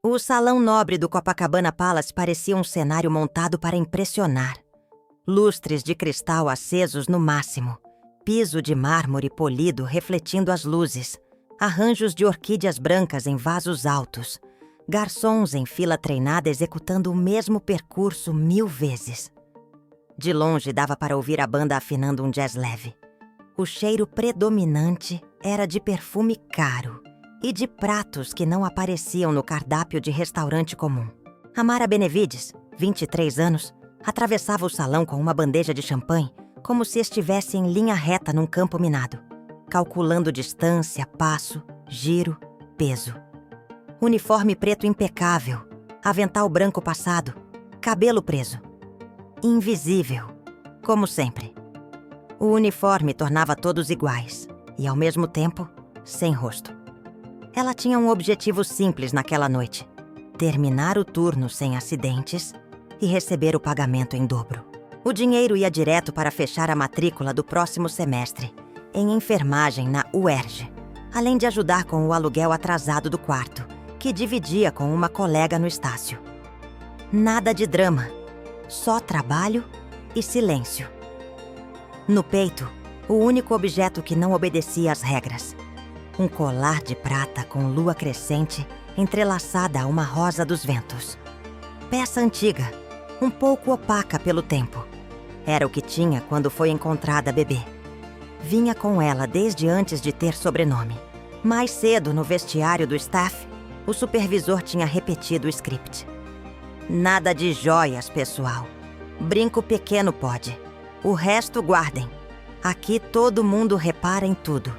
O salão nobre do Copacabana Palace parecia um cenário montado para impressionar. Lustres de cristal acesos no máximo, piso de mármore polido refletindo as luzes, arranjos de orquídeas brancas em vasos altos, garçons em fila treinada executando o mesmo percurso 1000 vezes. De longe dava para ouvir a banda afinando um jazz leve. O cheiro predominante era de perfume caro e de pratos que não apareciam no cardápio de restaurante comum. Amara Benevides, 23 anos, atravessava o salão com uma bandeja de champanhe como se estivesse em linha reta num campo minado, calculando distância, passo, giro, peso. Uniforme preto impecável, avental branco passado, cabelo preso. Invisível, como sempre. O uniforme tornava todos iguais e, ao mesmo tempo, sem rosto. Ela tinha um objetivo simples naquela noite: terminar o turno sem acidentes e receber o pagamento em dobro. O dinheiro ia direto para fechar a matrícula do próximo semestre, em enfermagem na UERJ, além de ajudar com o aluguel atrasado do quarto, que dividia com uma colega no Estácio. Nada de drama, só trabalho e silêncio. No peito, o único objeto que não obedecia às regras: um colar de prata com lua crescente entrelaçada a uma rosa dos ventos. Peça antiga, um pouco opaca pelo tempo. Era o que tinha quando foi encontrada bebê. Vinha com ela desde antes de ter sobrenome. Mais cedo, no vestiário do staff, o supervisor tinha repetido o script. Nada de joias, pessoal. Brinco pequeno pode. O resto guardem. Aqui todo mundo repara em tudo.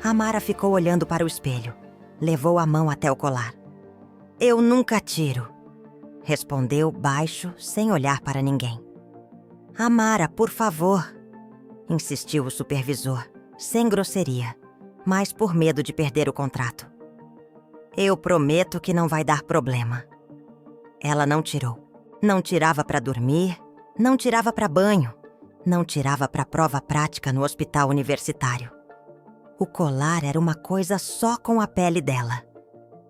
Amara ficou olhando para o espelho. Levou a mão até o colar. Eu nunca tiro, respondeu baixo, sem olhar para ninguém. Amara, por favor, insistiu o supervisor, sem grosseria, mas por medo de perder o contrato. Eu prometo que não vai dar problema. Ela não tirou. Não tirava para dormir, não tirava para banho, não tirava para prova prática no hospital universitário. O colar era uma coisa só com a pele dela.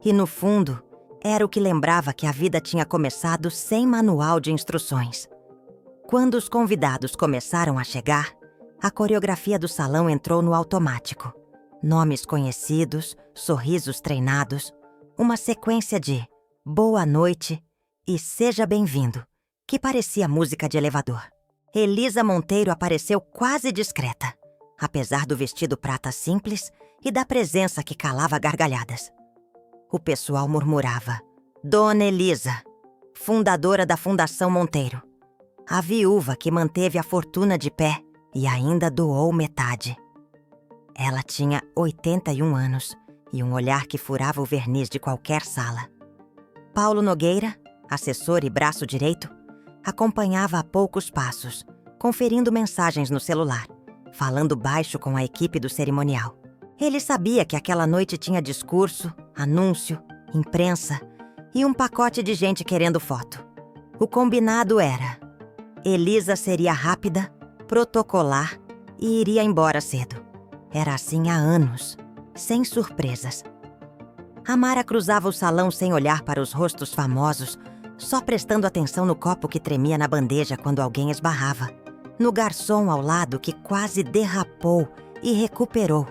E no fundo, era o que lembrava que a vida tinha começado sem manual de instruções. Quando os convidados começaram a chegar, a coreografia do salão entrou no automático. Nomes conhecidos, sorrisos treinados, uma sequência de boa noite e seja bem-vindo, que parecia música de elevador. Elisa Monteiro apareceu quase discreta, apesar do vestido prata simples e da presença que calava gargalhadas. O pessoal murmurava: Dona Elisa, fundadora da Fundação Monteiro, a viúva que manteve a fortuna de pé e ainda doou metade. Ela tinha 81 anos e um olhar que furava o verniz de qualquer sala. Paulo Nogueira, assessor e braço direito, acompanhava a poucos passos, conferindo mensagens no celular, falando baixo com a equipe do cerimonial. Ele sabia que aquela noite tinha discurso, anúncio, imprensa e um pacote de gente querendo foto. O combinado era: Elisa seria rápida, protocolar e iria embora cedo. Era assim há anos, sem surpresas. Amara cruzava o salão sem olhar para os rostos famosos, só prestando atenção no copo que tremia na bandeja quando alguém esbarrava, no garçom ao lado que quase derrapou e recuperou,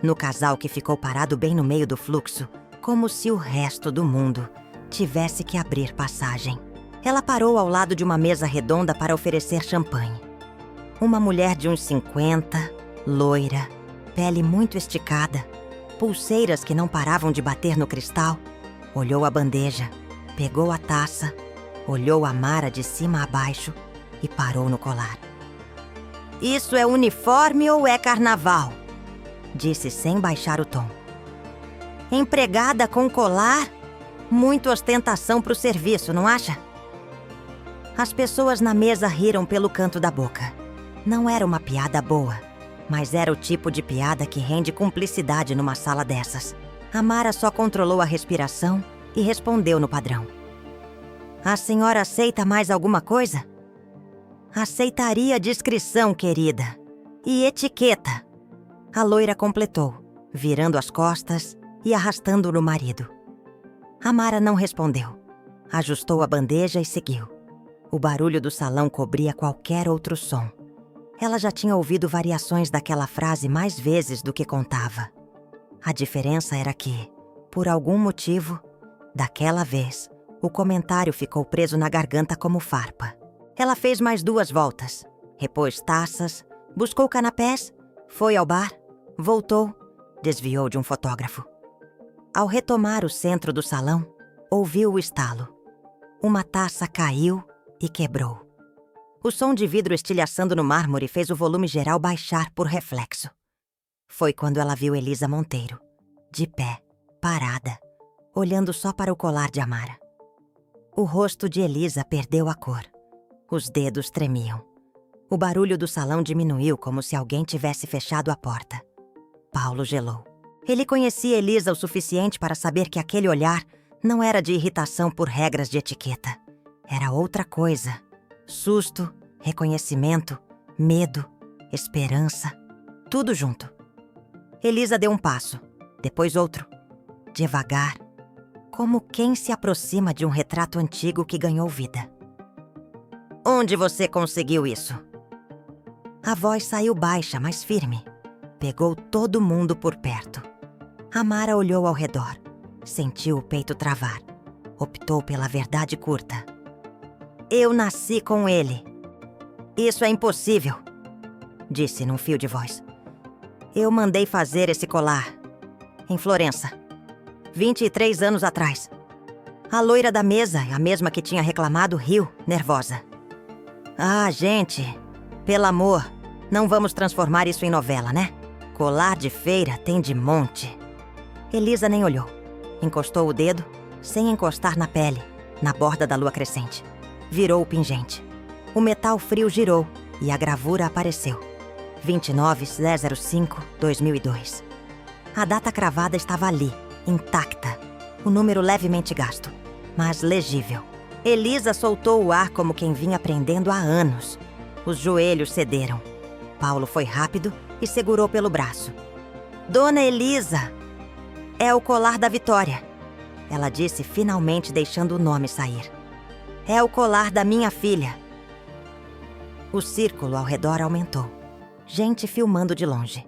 no casal que ficou parado bem no meio do fluxo, como se o resto do mundo tivesse que abrir passagem. Ela parou ao lado de uma mesa redonda para oferecer champanhe. Uma mulher de uns 50, loira, pele muito esticada, pulseiras que não paravam de bater no cristal, olhou a bandeja, pegou a taça, olhou Amara de cima a baixo e parou no colar. Isso é uniforme ou é carnaval? Disse sem baixar o tom. Empregada com colar? Muita ostentação pro serviço, não acha? As pessoas na mesa riram pelo canto da boca. Não era uma piada boa, mas era o tipo de piada que rende cumplicidade numa sala dessas. Amara só controlou a respiração e respondeu no padrão. A senhora aceita mais alguma coisa? Aceitaria discrição, querida. E etiqueta. A loira completou, virando as costas e arrastando no marido. Amara não respondeu. Ajustou a bandeja e seguiu. O barulho do salão cobria qualquer outro som. Ela já tinha ouvido variações daquela frase mais vezes do que contava. A diferença era que, por algum motivo, daquela vez, o comentário ficou preso na garganta como farpa. Ela fez mais 2 voltas. Repôs taças, buscou canapés, foi ao bar, voltou, desviou de um fotógrafo. Ao retomar o centro do salão, ouviu o estalo. Uma taça caiu e quebrou. O som de vidro estilhaçando no mármore fez o volume geral baixar por reflexo. Foi quando ela viu Elisa Monteiro, de pé, parada, olhando só para o colar de Amara. O rosto de Elisa perdeu a cor. Os dedos tremiam. O barulho do salão diminuiu como se alguém tivesse fechado a porta. Paulo gelou. Ele conhecia Elisa o suficiente para saber que aquele olhar não era de irritação por regras de etiqueta. Era outra coisa. Susto, reconhecimento, medo, esperança, tudo junto. Elisa deu um passo, depois outro, devagar, como quem se aproxima de um retrato antigo que ganhou vida. Onde você conseguiu isso? A voz saiu baixa, mas firme. Pegou todo mundo por perto. Amara olhou ao redor, sentiu o peito travar. Optou pela verdade curta. Eu nasci com ele. Isso é impossível, disse num fio de voz. Eu mandei fazer esse colar, em Florença, 23 anos atrás. A loira da mesa, a mesma que tinha reclamado, riu, nervosa. Ah, gente, pelo amor, não vamos transformar isso em novela, né? Colar de feira tem de monte. Elisa nem olhou. Encostou o dedo, sem encostar na pele, na borda da lua crescente. Virou o pingente. O metal frio girou e a gravura apareceu. 29/05/2002. A data cravada estava ali, intacta. O número levemente gasto, mas legível. Elisa soltou o ar como quem vinha aprendendo há anos. Os joelhos cederam. Paulo foi rápido e segurou pelo braço. Dona Elisa! É o colar da Vitória, ela disse, finalmente deixando o nome sair. É o colar da minha filha. O círculo ao redor aumentou. Gente filmando de longe.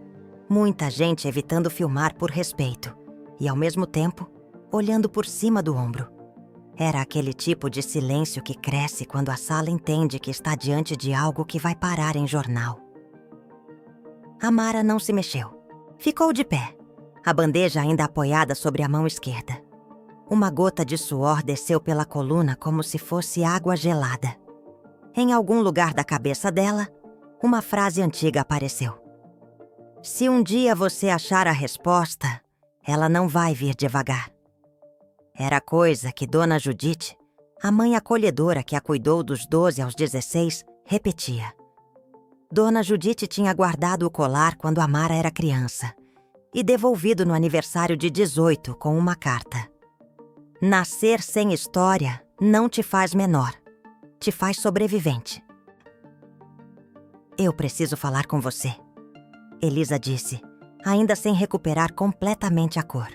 Muita gente evitando filmar por respeito. E, ao mesmo tempo, olhando por cima do ombro. Era aquele tipo de silêncio que cresce quando a sala entende que está diante de algo que vai parar em jornal. Amara não se mexeu. Ficou de pé, a bandeja ainda apoiada sobre a mão esquerda. Uma gota de suor desceu pela coluna como se fosse água gelada. Em algum lugar da cabeça dela, uma frase antiga apareceu. Se um dia você achar a resposta, ela não vai vir devagar. Era coisa que Dona Judite, a mãe acolhedora que a cuidou dos 12 aos 16, repetia. Dona Judite tinha guardado o colar quando Amara era criança e devolvido no aniversário de 18 com uma carta. Nascer sem história não te faz menor, te faz sobrevivente. Eu preciso falar com você, Elisa disse, ainda sem recuperar completamente a cor.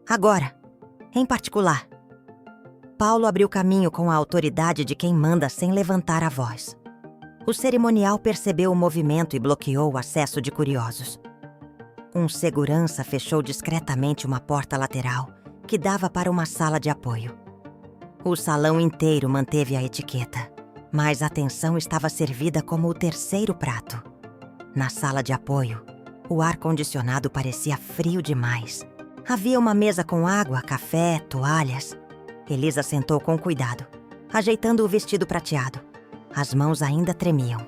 Agora, em particular. Paulo abriu caminho com a autoridade de quem manda sem levantar a voz. O cerimonial percebeu o movimento e bloqueou o acesso de curiosos. Um segurança fechou discretamente uma porta lateral que dava para uma sala de apoio. O salão inteiro manteve a etiqueta, mas a atenção estava servida como o terceiro prato. Na sala de apoio, o ar-condicionado parecia frio demais. Havia uma mesa com água, café, toalhas. Elisa sentou com cuidado, ajeitando o vestido prateado. As mãos ainda tremiam.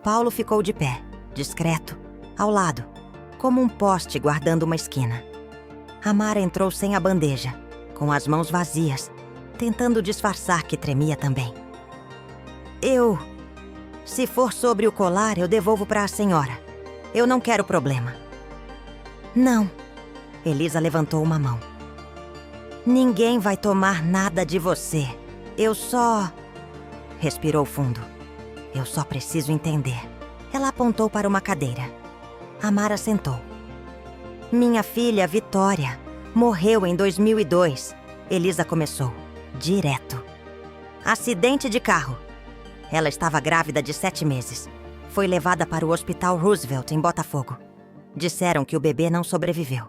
Paulo ficou de pé, discreto, ao lado, como um poste guardando uma esquina. Amara entrou sem a bandeja, com as mãos vazias, tentando disfarçar que tremia também. Se for sobre o colar, eu devolvo para a senhora. Eu não quero problema. Não. Elisa levantou uma mão. Ninguém vai tomar nada de você. Eu só... Respirou fundo. Eu só preciso entender. Ela apontou para uma cadeira. Amara sentou. Minha filha, Vitória, morreu em 2002. Elisa começou, direto. Acidente de carro. Ela estava grávida de 7 meses. Foi levada para o Hospital Roosevelt, em Botafogo. Disseram que o bebê não sobreviveu.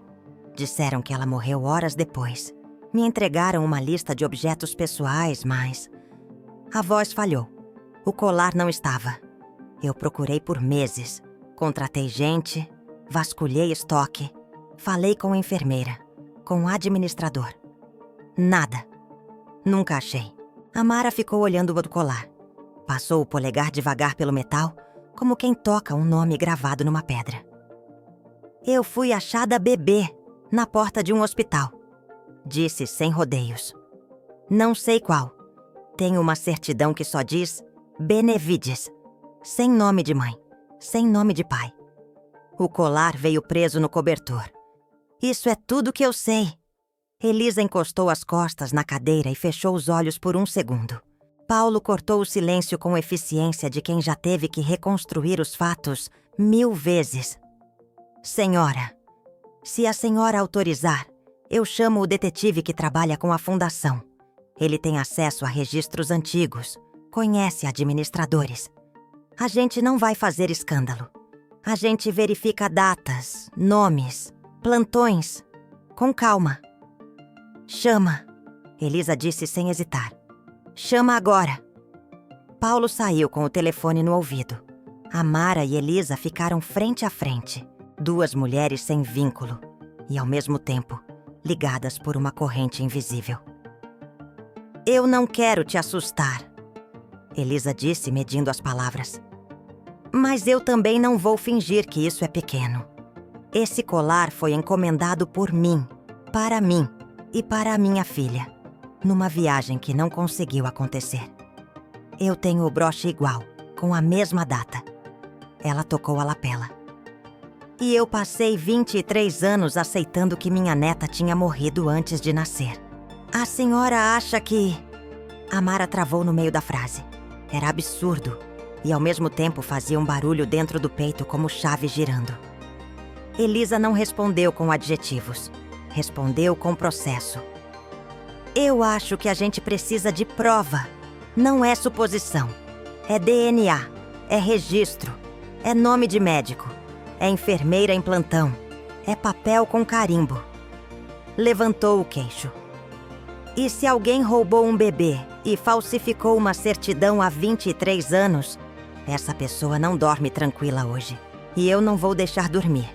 Disseram que ela morreu horas depois. Me entregaram uma lista de objetos pessoais, mas... a voz falhou. O colar não estava. Eu procurei por meses. Contratei gente, vasculhei estoque, falei com a enfermeira, com o administrador. Nada. Nunca achei. A Mara ficou olhando o colar. Passou o polegar devagar pelo metal, como quem toca um nome gravado numa pedra. Eu fui achada bebê, na porta de um hospital. Disse sem rodeios. Não sei qual. Tenho uma certidão que só diz Benevides. Sem nome de mãe, sem nome de pai. O colar veio preso no cobertor. Isso é tudo que eu sei. Elisa encostou as costas na cadeira e fechou os olhos por um segundo. Paulo cortou o silêncio com eficiência de quem já teve que reconstruir os fatos 1000 vezes. Senhora, se a senhora autorizar, eu chamo o detetive que trabalha com a fundação. Ele tem acesso a registros antigos, conhece administradores. A gente não vai fazer escândalo. A gente verifica datas, nomes, plantões. Com calma. Chama, Elisa disse sem hesitar. Chama agora. Paulo saiu com o telefone no ouvido. A Mara e Elisa ficaram frente a frente. 2 mulheres sem vínculo e, ao mesmo tempo, ligadas por uma corrente invisível. Eu não quero te assustar, Elisa disse, medindo as palavras. Mas eu também não vou fingir que isso é pequeno. Esse colar foi encomendado por mim, para mim e para a minha filha, numa viagem que não conseguiu acontecer. Eu tenho o broche igual, com a mesma data. Ela tocou a lapela. E eu passei 23 anos aceitando que minha neta tinha morrido antes de nascer. A senhora acha que... A Mara travou no meio da frase. Era absurdo. E ao mesmo tempo fazia um barulho dentro do peito como chave girando. Elisa não respondeu com adjetivos. Respondeu com processo. Eu acho que a gente precisa de prova. Não é suposição. É DNA. É registro. É nome de médico. É enfermeira em plantão. É papel com carimbo. Levantou o queixo. E se alguém roubou um bebê e falsificou uma certidão há 23 anos... essa pessoa não dorme tranquila hoje. E eu não vou deixar dormir.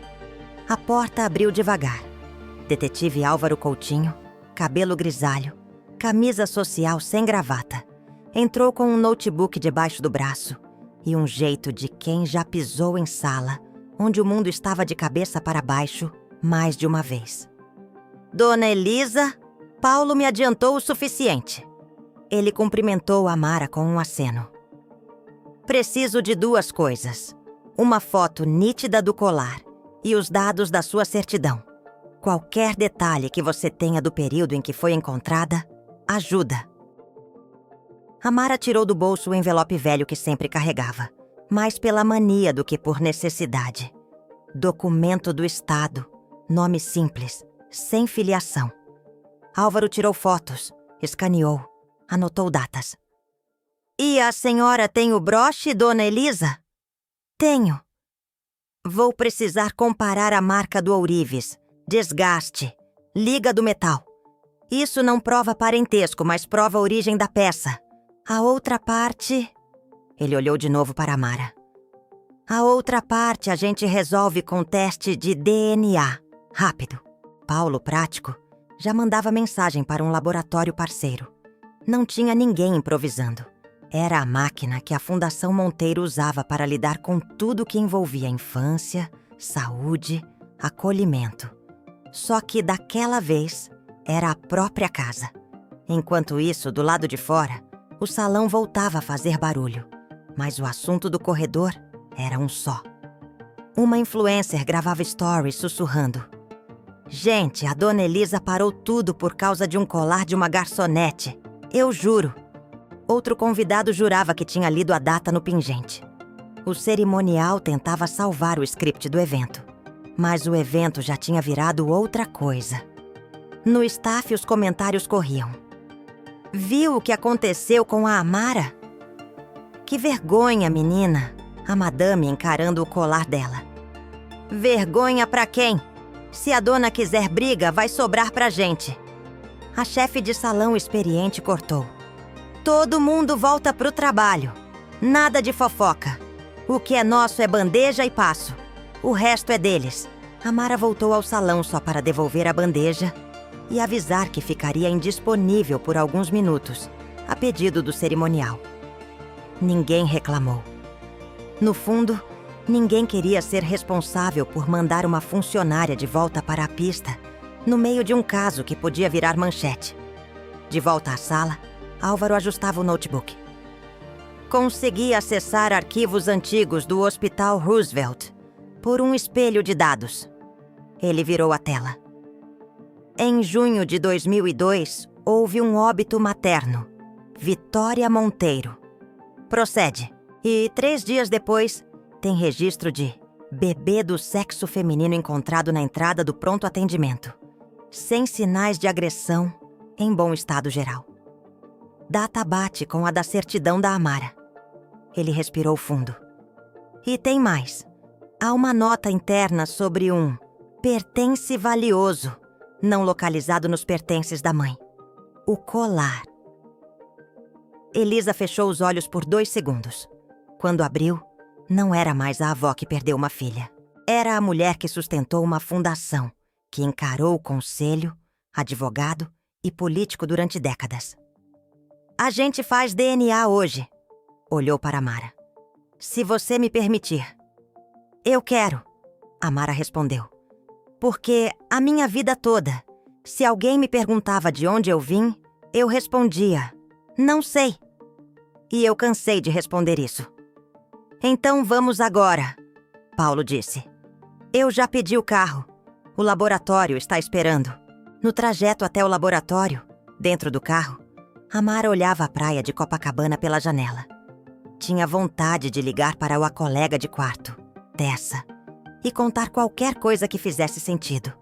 A porta abriu devagar. Detetive Álvaro Coutinho, cabelo grisalho, camisa social sem gravata. Entrou com um notebook debaixo do braço e um jeito de quem já pisou em sala, onde o mundo estava de cabeça para baixo mais de uma vez. Dona Elisa, Paulo me adiantou o suficiente. Ele cumprimentou a Mara com um aceno. Preciso de 2 coisas. Uma foto nítida do colar e os dados da sua certidão. Qualquer detalhe que você tenha do período em que foi encontrada, ajuda. A Mara tirou do bolso o envelope velho que sempre carregava, mais pela mania do que por necessidade. Documento do Estado, nome simples, sem filiação. Álvaro tirou fotos, escaneou, anotou datas. E a senhora tem o broche, dona Elisa? Tenho. Vou precisar comparar a marca do ourives, desgaste, liga do metal. Isso não prova parentesco, mas prova a origem da peça. A outra parte... Ele olhou de novo para a Mara. A outra parte a gente resolve com teste de DNA. Rápido. Paulo, prático, já mandava mensagem para um laboratório parceiro. Não tinha ninguém improvisando. Era a máquina que a Fundação Monteiro usava para lidar com tudo que envolvia infância, saúde, acolhimento. Só que daquela vez era a própria casa. Enquanto isso, do lado de fora, o salão voltava a fazer barulho. Mas o assunto do corredor era um só. Uma influencer gravava stories sussurrando. Gente, a dona Elisa parou tudo por causa de um colar de uma garçonete. Eu juro. Outro convidado jurava que tinha lido a data no pingente. O cerimonial tentava salvar o script do evento. Mas o evento já tinha virado outra coisa. No staff, os comentários corriam. Viu o que aconteceu com a Amara? Que vergonha, menina! A madame encarando o colar dela. Vergonha pra quem? Se a dona quiser briga, vai sobrar pra gente. A chefe de salão experiente cortou. Todo mundo volta pro trabalho. Nada de fofoca. O que é nosso é bandeja e passo. O resto é deles. Amara voltou ao salão só para devolver a bandeja e avisar que ficaria indisponível por alguns minutos, a pedido do cerimonial. Ninguém reclamou. No fundo, ninguém queria ser responsável por mandar uma funcionária de volta para a pista, no meio de um caso que podia virar manchete. De volta à sala, Álvaro ajustava o notebook. Consegui acessar arquivos antigos do Hospital Roosevelt por um espelho de dados. Ele virou a tela. Em junho de 2002, houve um óbito materno. Vitória Monteiro. Procede. E 3 dias depois, tem registro de bebê do sexo feminino encontrado na entrada do pronto atendimento. Sem sinais de agressão, em bom estado geral. Data bate com a da certidão da Amara. Ele respirou fundo. E tem mais. Há uma nota interna sobre um pertence valioso, não localizado nos pertences da mãe. O colar. Elisa fechou os olhos por 2 segundos. Quando abriu, não era mais a avó que perdeu uma filha. Era a mulher que sustentou uma fundação, que encarou o conselho, advogado e político durante décadas. A gente faz DNA hoje, olhou para Amara. Se você me permitir. Eu quero, Amara respondeu. Porque a minha vida toda, se alguém me perguntava de onde eu vim, eu respondia, não sei. E eu cansei de responder isso. Então vamos agora, Paulo disse. Eu já pedi o carro. O laboratório está esperando. No trajeto até o laboratório, dentro do carro, Amara olhava a praia de Copacabana pela janela. Tinha vontade de ligar para a colega de quarto, Tessa, e contar qualquer coisa que fizesse sentido.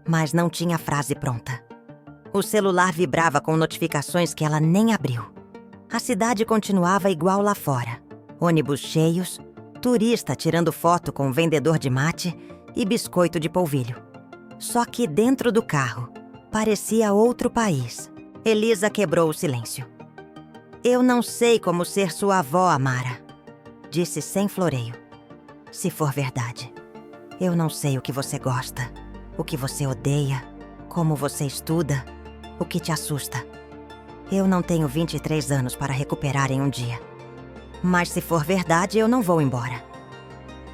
Mas não tinha frase pronta. O celular vibrava com notificações que ela nem abriu. A cidade continuava igual lá fora. Ônibus cheios, turista tirando foto com vendedor de mate e biscoito de polvilho. Só que dentro do carro, parecia outro país. Elisa quebrou o silêncio. Eu não sei como ser sua avó, Amara, disse sem floreio. Se for verdade. Eu não sei o que você gosta, o que você odeia, como você estuda, o que te assusta. Eu não tenho 23 anos para recuperar em um dia. Mas se for verdade, eu não vou embora.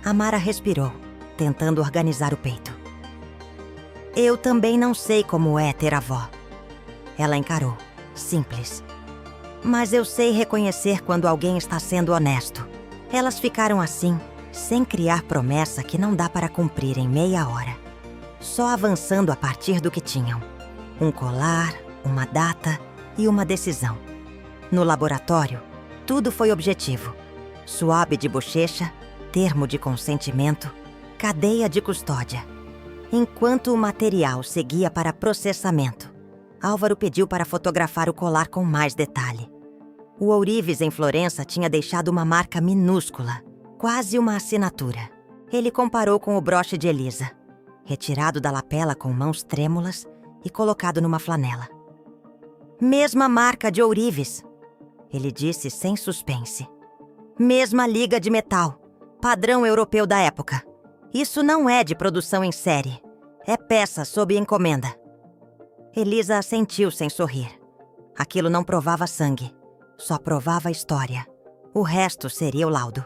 Amara respirou, tentando organizar o peito. Eu também não sei como é ter avó. Ela encarou, simples. Mas eu sei reconhecer quando alguém está sendo honesto. Elas ficaram assim, sem criar promessa que não dá para cumprir em meia hora. Só avançando a partir do que tinham. Um colar, uma data e uma decisão. No laboratório, tudo foi objetivo. Swab de bochecha, termo de consentimento, cadeia de custódia. Enquanto o material seguia para processamento, Álvaro pediu para fotografar o colar com mais detalhe. O ourives em Florença tinha deixado uma marca minúscula, quase uma assinatura. Ele comparou com o broche de Elisa, retirado da lapela com mãos trêmulas e colocado numa flanela. Mesma marca de ourives, ele disse sem suspense. Mesma liga de metal, padrão europeu da época. Isso não é de produção em série, é peça sob encomenda. Elisa assentiu sem sorrir. Aquilo não provava sangue, só provava história. O resto seria o laudo.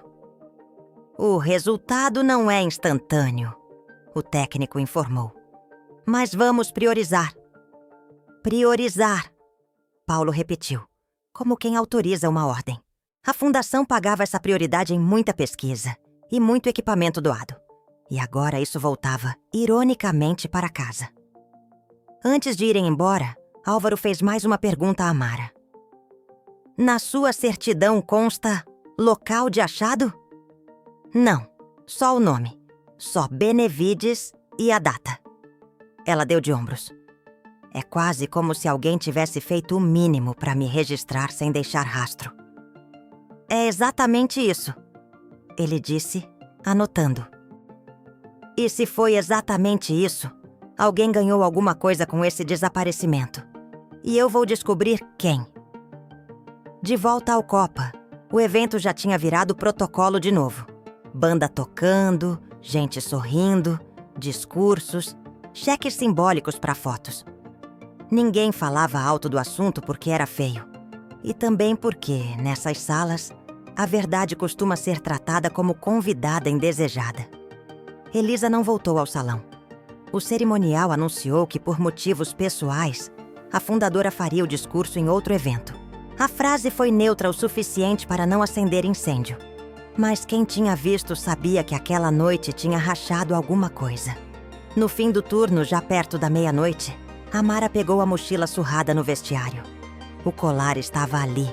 O resultado não é instantâneo, o técnico informou. Mas vamos priorizar. Priorizar, Paulo repetiu, como quem autoriza uma ordem. A fundação pagava essa prioridade em muita pesquisa e muito equipamento doado. E agora isso voltava, ironicamente, para casa. Antes de irem embora, Álvaro fez mais uma pergunta a Amara. Na sua certidão consta local de achado? Não, só o nome. Só Benevides e a data. Ela deu de ombros. É quase como se alguém tivesse feito o mínimo para me registrar sem deixar rastro. É exatamente isso, ele disse, anotando. E se foi exatamente isso, alguém ganhou alguma coisa com esse desaparecimento. E eu vou descobrir quem. De volta ao Copa, o evento já tinha virado protocolo de novo. Banda tocando, gente sorrindo, discursos, cheques simbólicos para fotos. Ninguém falava alto do assunto porque era feio. E também porque, nessas salas, a verdade costuma ser tratada como convidada indesejada. Elisa não voltou ao salão. O cerimonial anunciou que, por motivos pessoais, a fundadora faria o discurso em outro evento. A frase foi neutra o suficiente para não acender incêndio. Mas quem tinha visto sabia que aquela noite tinha rachado alguma coisa. No fim do turno, já perto da meia-noite, Amara pegou a mochila surrada no vestiário. O colar estava ali,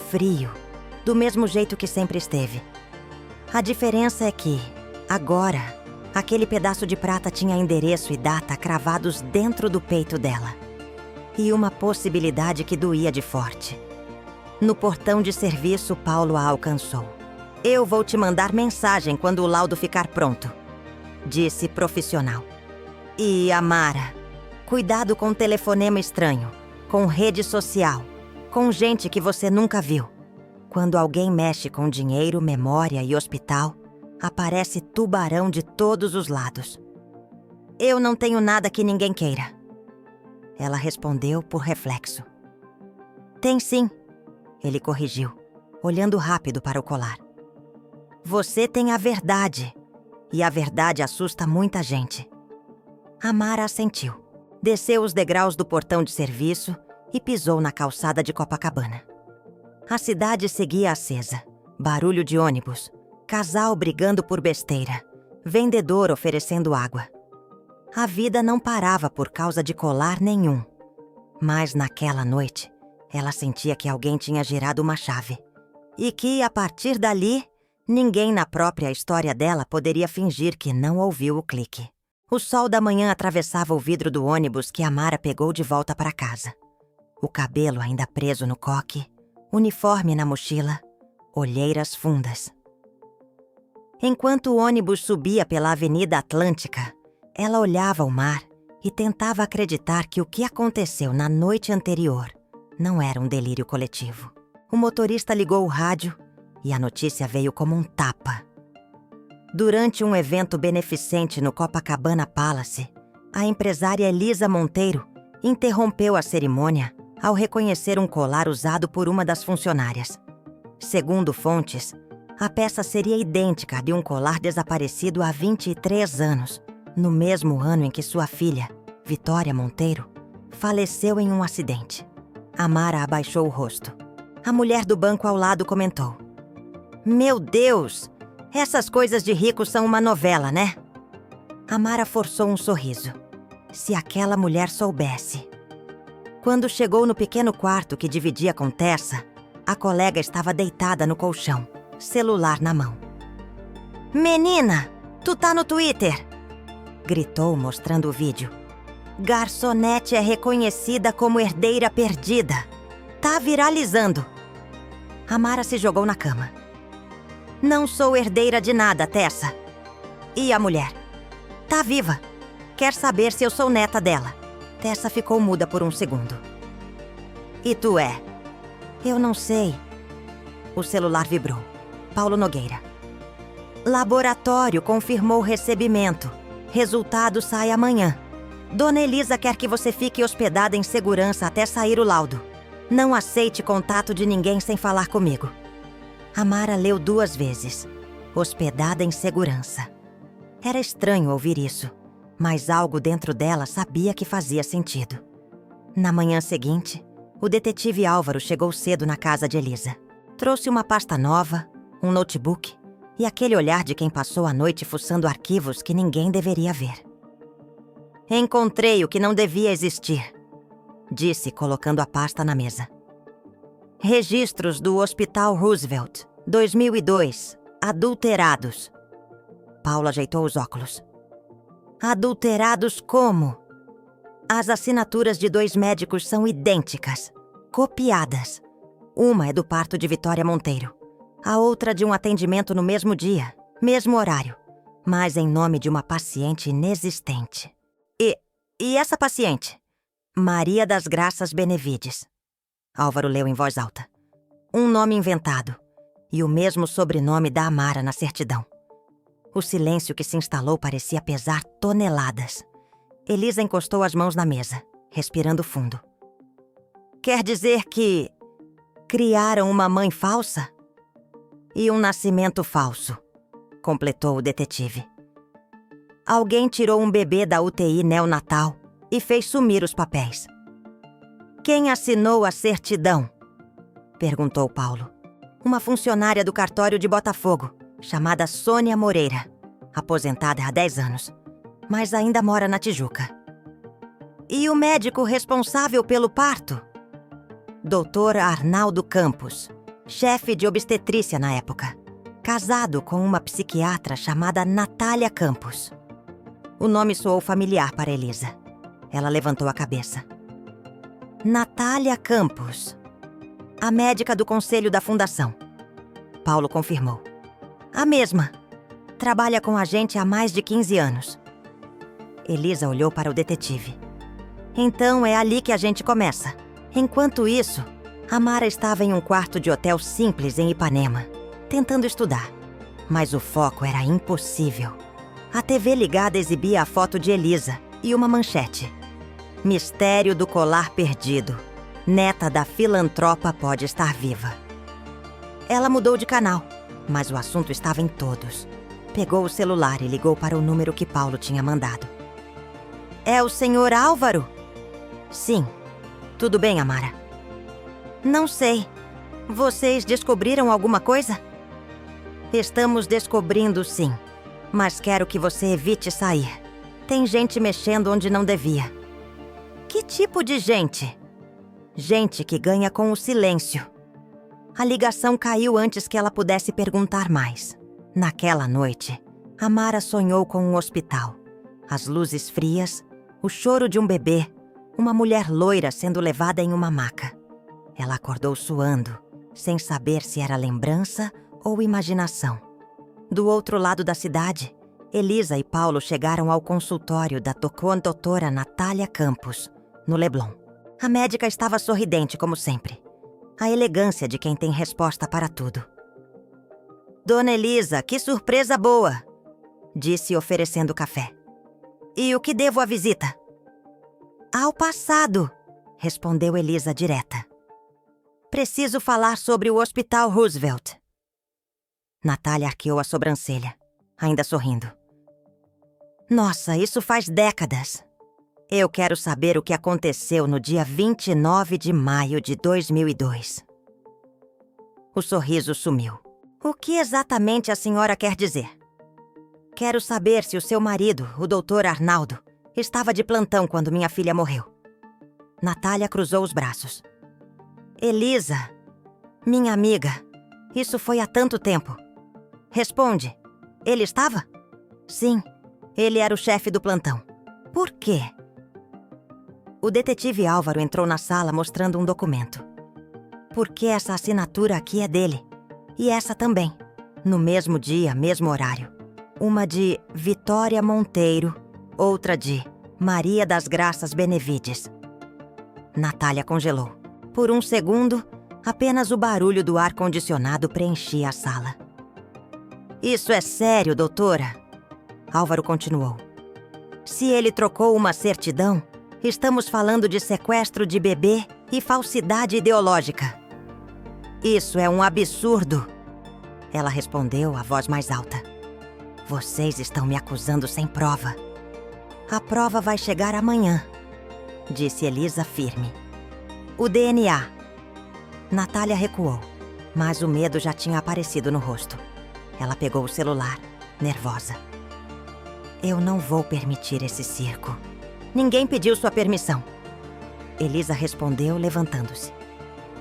frio, do mesmo jeito que sempre esteve. A diferença é que, agora, aquele pedaço de prata tinha endereço e data cravados dentro do peito dela. E uma possibilidade que doía de forte. No portão de serviço, Paulo a alcançou. Eu vou te mandar mensagem quando o laudo ficar pronto, disse profissional. E, Amara, cuidado com telefonema estranho, com rede social, com gente que você nunca viu. Quando alguém mexe com dinheiro, memória e hospital, aparece tubarão de todos os lados. Eu não tenho nada que ninguém queira. Ela respondeu por reflexo. Tem sim, ele corrigiu, olhando rápido para o colar. Você tem a verdade, e a verdade assusta muita gente. Amara assentiu, desceu os degraus do portão de serviço e pisou na calçada de Copacabana. A cidade seguia acesa, barulho de ônibus, casal brigando por besteira, vendedor oferecendo água. A vida não parava por causa de colar nenhum. Mas naquela noite, ela sentia que alguém tinha girado uma chave. E que, a partir dali, ninguém na própria história dela poderia fingir que não ouviu o clique. O sol da manhã atravessava o vidro do ônibus que Amara pegou de volta para casa. O cabelo ainda preso no coque, uniforme na mochila, olheiras fundas. Enquanto o ônibus subia pela Avenida Atlântica, ela olhava o mar e tentava acreditar que o que aconteceu na noite anterior não era um delírio coletivo. O motorista ligou o rádio e a notícia veio como um tapa. Durante um evento beneficente no Copacabana Palace, a empresária Elisa Monteiro interrompeu a cerimônia ao reconhecer um colar usado por uma das funcionárias. Segundo fontes, a peça seria idêntica à de um colar desaparecido há 23 anos, no mesmo ano em que sua filha, Vitória Monteiro, faleceu em um acidente. Amara abaixou o rosto. A mulher do banco ao lado comentou: Meu Deus! Essas coisas de rico são uma novela, né? Amara forçou um sorriso. Se aquela mulher soubesse. Quando chegou no pequeno quarto que dividia com Tessa, a colega estava deitada no colchão, celular na mão. Menina, tu tá no Twitter! Gritou, mostrando o vídeo. Garçonete é reconhecida como herdeira perdida. Tá viralizando. Amara se jogou na cama. Não sou herdeira de nada, Tessa. E a mulher? Tá viva. Quer saber se eu sou neta dela. Tessa ficou muda por um segundo. E tu é? Eu não sei. O celular vibrou. Paulo Nogueira. Laboratório confirmou o recebimento. Resultado sai amanhã. Dona Elisa quer que você fique hospedada em segurança até sair o laudo. Não aceite contato de ninguém sem falar comigo. Amara leu 2 vezes. Hospedada em segurança. Era estranho ouvir isso, mas algo dentro dela sabia que fazia sentido. Na manhã seguinte, o detetive Álvaro chegou cedo na casa de Elisa. Trouxe uma pasta nova, um notebook e aquele olhar de quem passou a noite fuçando arquivos que ninguém deveria ver. Encontrei o que não devia existir, disse, colocando a pasta na mesa. Registros do Hospital Roosevelt, 2002, adulterados. Paulo ajeitou os óculos. Adulterados como? As assinaturas de 2 médicos são idênticas, copiadas. Uma é do parto de Vitória Monteiro, a outra de um atendimento no mesmo dia, mesmo horário, mas em nome de uma paciente inexistente. E essa paciente? Maria das Graças Benevides. Álvaro leu em voz alta. Um nome inventado e o mesmo sobrenome da Amara na certidão. O silêncio que se instalou parecia pesar toneladas. Elisa encostou as mãos na mesa, respirando fundo. Quer dizer que criaram uma mãe falsa? E um nascimento falso, completou o detetive. Alguém tirou um bebê da UTI neonatal e fez sumir os papéis. Quem assinou a certidão? Perguntou Paulo. Uma funcionária do cartório de Botafogo, chamada Sônia Moreira, aposentada há 10 anos, mas ainda mora na Tijuca. E o médico responsável pelo parto? Dr. Arnaldo Campos, chefe de obstetrícia na época, casado com uma psiquiatra chamada Natália Campos. O nome soou familiar para Elisa. Ela levantou a cabeça. Natália Campos, a médica do conselho da fundação. Paulo confirmou. A mesma. Trabalha com a gente há mais de 15 anos. Elisa olhou para o detetive. Então é ali que a gente começa. Enquanto isso, Amara estava em um quarto de hotel simples em Ipanema, tentando estudar. Mas o foco era impossível. A TV ligada exibia a foto de Elisa e uma manchete. Mistério do colar perdido. Neta da filantropa pode estar viva. Ela mudou de canal, mas o assunto estava em todos. Pegou o celular e ligou para o número que Paulo tinha mandado. É o senhor Álvaro? Sim. Tudo bem, Amara? Não sei. Vocês descobriram alguma coisa? Estamos descobrindo, sim. Mas quero que você evite sair. Tem gente mexendo onde não devia. Que tipo de gente? Gente que ganha com o silêncio. A ligação caiu antes que ela pudesse perguntar mais. Naquela noite, Amara sonhou com um hospital. As luzes frias, o choro de um bebê, uma mulher loira sendo levada em uma maca. Ela acordou suando, sem saber se era lembrança ou imaginação. Do outro lado da cidade, Elisa e Paulo chegaram ao consultório da doutora Natália Campos, no Leblon. A médica estava sorridente, como sempre. A elegância de quem tem resposta para tudo. Dona Elisa, que surpresa boa! Disse oferecendo café. E o que devo à visita? Ao passado, respondeu Elisa direta. Preciso falar sobre o Hospital Roosevelt. Natália arqueou a sobrancelha, ainda sorrindo. Nossa, isso faz décadas. Eu quero saber o que aconteceu no dia 29 de maio de 2002. O sorriso sumiu. O que exatamente a senhora quer dizer? Quero saber se o seu marido, o Dr. Arnaldo, estava de plantão quando minha filha morreu. Natália cruzou os braços. Elisa, minha amiga, isso foi há tanto tempo. Responde, ele estava? Sim, ele era o chefe do plantão. Por quê? O detetive Álvaro entrou na sala mostrando um documento. Porque essa assinatura aqui é dele. E essa também. No mesmo dia, mesmo horário. Uma de Vitória Monteiro, outra de Maria das Graças Benevides. Natália congelou. Por um segundo, apenas o barulho do ar-condicionado preenchia a sala. Isso é sério, doutora? Álvaro continuou. Se ele trocou uma certidão, estamos falando de sequestro de bebê e falsidade ideológica. Isso é um absurdo. Ela respondeu, a voz mais alta. Vocês estão me acusando sem prova. A prova vai chegar amanhã, disse Elisa firme. O DNA. Natália recuou, mas o medo já tinha aparecido no rosto. Ela pegou o celular, nervosa. Eu não vou permitir esse circo. Ninguém pediu sua permissão. Elisa respondeu, levantando-se.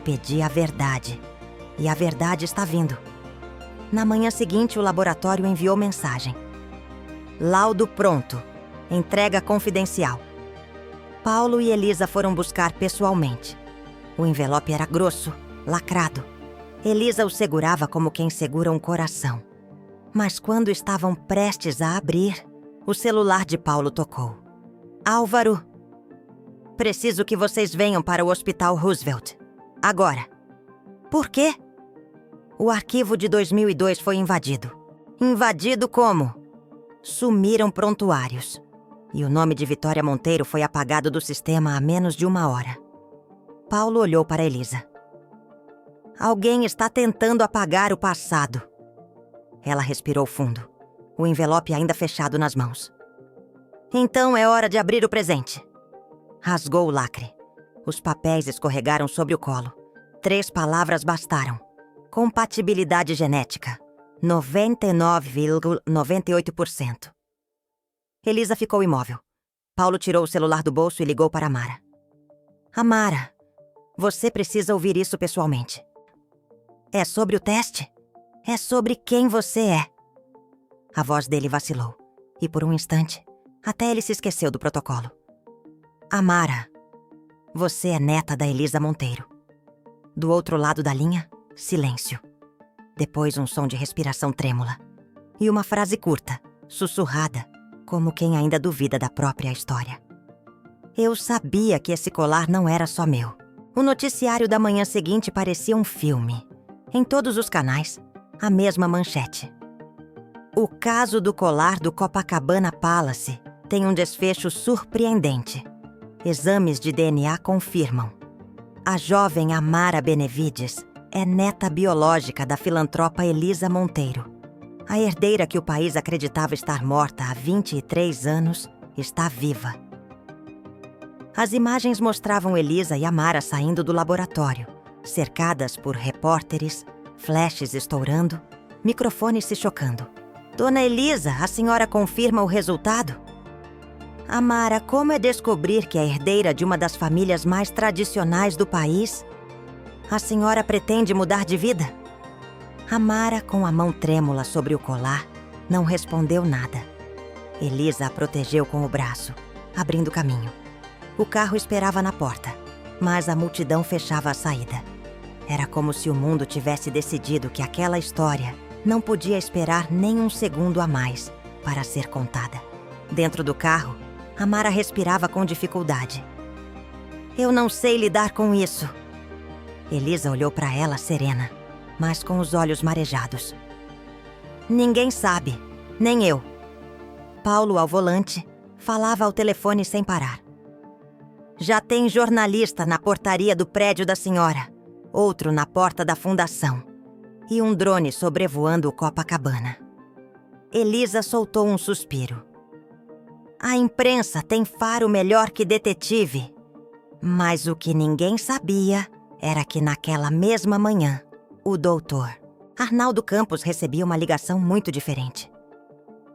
Pedi a verdade. E a verdade está vindo. Na manhã seguinte, o laboratório enviou mensagem. Laudo pronto. Entrega confidencial. Paulo e Elisa foram buscar pessoalmente. O envelope era grosso, lacrado. Elisa o segurava como quem segura um coração. Mas quando estavam prestes a abrir, o celular de Paulo tocou. Álvaro, preciso que vocês venham para o Hospital Roosevelt. Agora. Por quê? O arquivo de 2002 foi invadido. Invadido como? Sumiram prontuários. E o nome de Vitória Monteiro foi apagado do sistema há menos de 1 hora. Paulo olhou para Elisa. Alguém está tentando apagar o passado. Ela respirou fundo, o envelope ainda fechado nas mãos. Então é hora de abrir o presente. Rasgou o lacre. Os papéis escorregaram sobre o colo. 3 palavras bastaram. Compatibilidade genética. 99,98%. Elisa ficou imóvel. Paulo tirou o celular do bolso e ligou para Amara. Amara, você precisa ouvir isso pessoalmente. É sobre o teste? É sobre quem você é. A voz dele vacilou. E por um instante, até ele se esqueceu do protocolo. Amara, você é neta da Elisa Monteiro. Do outro lado da linha, silêncio. Depois um som de respiração trêmula. E uma frase curta, sussurrada, como quem ainda duvida da própria história. Eu sabia que esse colar não era só meu. O noticiário da manhã seguinte parecia um filme. Em todos os canais, a mesma manchete. O caso do colar do Copacabana Palace tem um desfecho surpreendente. Exames de DNA confirmam. A jovem Amara Benevides é neta biológica da filantropa Elisa Monteiro. A herdeira que o país acreditava estar morta há 23 anos está viva. As imagens mostravam Elisa e Amara saindo do laboratório, cercadas por repórteres, flashes estourando, microfones se chocando. Dona Elisa, a senhora confirma o resultado? Amara, como é descobrir que é herdeira de uma das famílias mais tradicionais do país? A senhora pretende mudar de vida? Amara, com a mão trêmula sobre o colar, não respondeu nada. Elisa a protegeu com o braço, abrindo caminho. O carro esperava na porta, mas a multidão fechava a saída. Era como se o mundo tivesse decidido que aquela história não podia esperar nem um segundo a mais para ser contada. Dentro do carro, Amara respirava com dificuldade. Eu não sei lidar com isso. Elisa olhou para ela serena, mas com os olhos marejados. Ninguém sabe, nem eu. Paulo, ao volante, falava ao telefone sem parar. Já tem jornalista na portaria do prédio da senhora, outro na porta da fundação e um drone sobrevoando o Copacabana. Elisa soltou um suspiro. A imprensa tem faro melhor que detetive. Mas o que ninguém sabia era que naquela mesma manhã, o doutor Arnaldo Campos recebia uma ligação muito diferente.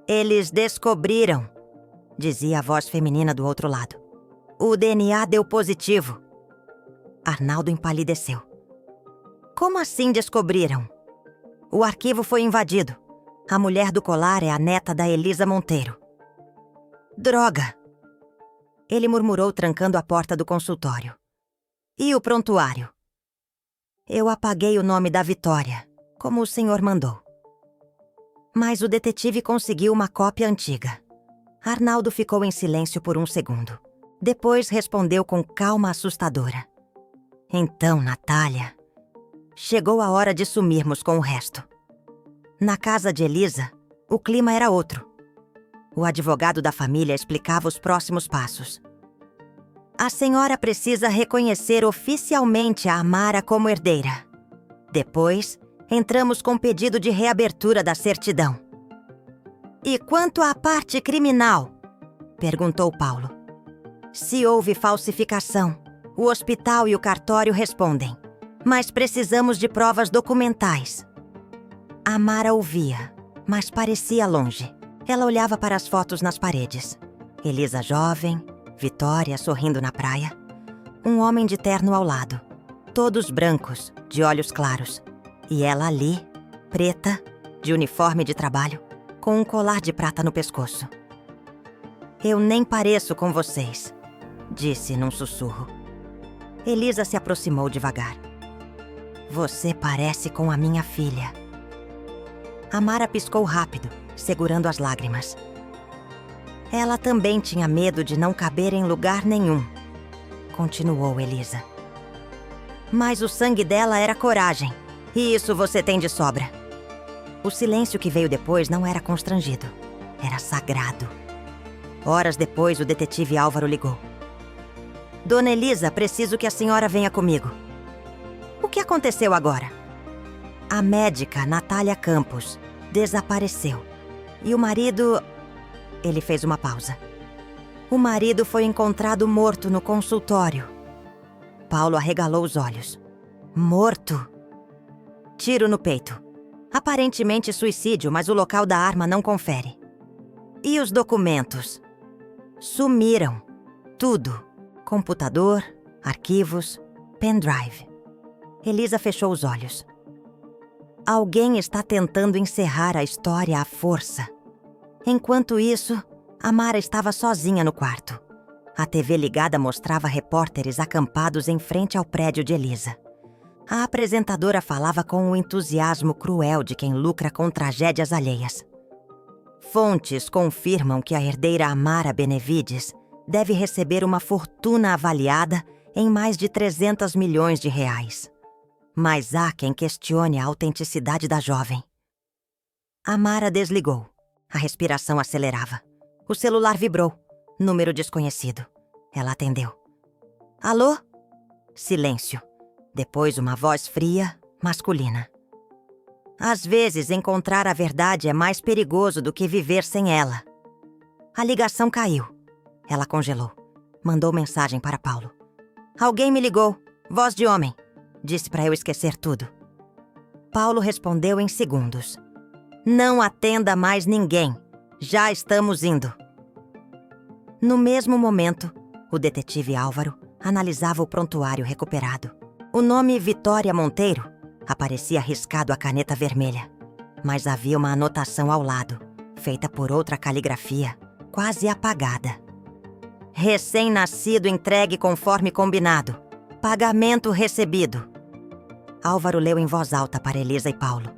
Eles descobriram, dizia a voz feminina do outro lado. O DNA deu positivo. Arnaldo empalideceu. Como assim descobriram? O arquivo foi invadido. A mulher do colar é a neta da Elisa Monteiro. Droga! Ele murmurou trancando a porta do consultório. E o prontuário? Eu apaguei o nome da Vitória, como o senhor mandou. Mas o detetive conseguiu uma cópia antiga. Arnaldo ficou em silêncio por um segundo. Depois respondeu com calma assustadora. Então, Natália, chegou a hora de sumirmos com o resto. Na casa de Elisa, o clima era outro. O advogado da família explicava os próximos passos. A senhora precisa reconhecer oficialmente a Amara como herdeira. Depois, entramos com pedido de reabertura da certidão. E quanto à parte criminal? Perguntou Paulo. Se houve falsificação, o hospital e o cartório respondem. Mas precisamos de provas documentais. Amara ouvia, mas parecia longe. Ela olhava para as fotos nas paredes. Elisa jovem, Vitória sorrindo na praia. Um homem de terno ao lado. Todos brancos, de olhos claros. E ela ali, preta, de uniforme de trabalho, com um colar de prata no pescoço. Eu nem pareço com vocês. disse num sussurro. Elisa se aproximou devagar. Você parece com a minha filha. Amara piscou rápido, segurando as lágrimas. Ela também tinha medo de não caber em lugar nenhum, continuou Elisa. Mas o sangue dela era coragem, e isso você tem de sobra. O silêncio que veio depois não era constrangido, era sagrado. Horas depois, o detetive Álvaro ligou. Dona Elisa, preciso que a senhora venha comigo. O que aconteceu agora? A médica Natália Campos desapareceu. E o marido... Ele fez uma pausa. O marido foi encontrado morto no consultório. Paulo arregalou os olhos. Morto? Tiro no peito. Aparentemente suicídio, mas o local da arma não confere. E os documentos? Sumiram. Tudo. Computador, arquivos, pendrive. Elisa fechou os olhos. Alguém está tentando encerrar a história à força. Enquanto isso, Amara estava sozinha no quarto. A TV ligada mostrava repórteres acampados em frente ao prédio de Elisa. A apresentadora falava com o entusiasmo cruel de quem lucra com tragédias alheias. Fontes confirmam que a herdeira Amara Benevides deve receber uma fortuna avaliada em mais de 300 milhões de reais. Mas há quem questione a autenticidade da jovem. Amara desligou. A respiração acelerava. O celular vibrou. Número desconhecido. Ela atendeu. Alô? Silêncio. Depois uma voz fria, masculina. Às vezes, encontrar a verdade é mais perigoso do que viver sem ela. A ligação caiu. Ela congelou. Mandou mensagem para Paulo. Alguém me ligou. Voz de homem. Disse para eu esquecer tudo. Paulo respondeu em segundos. Não atenda mais ninguém. Já estamos indo. No mesmo momento, o detetive Álvaro analisava o prontuário recuperado. O nome Vitória Monteiro aparecia riscado à caneta vermelha, mas havia uma anotação ao lado, feita por outra caligrafia, quase apagada. Recém-nascido entregue conforme combinado. Pagamento recebido. Álvaro leu em voz alta para Elisa e Paulo.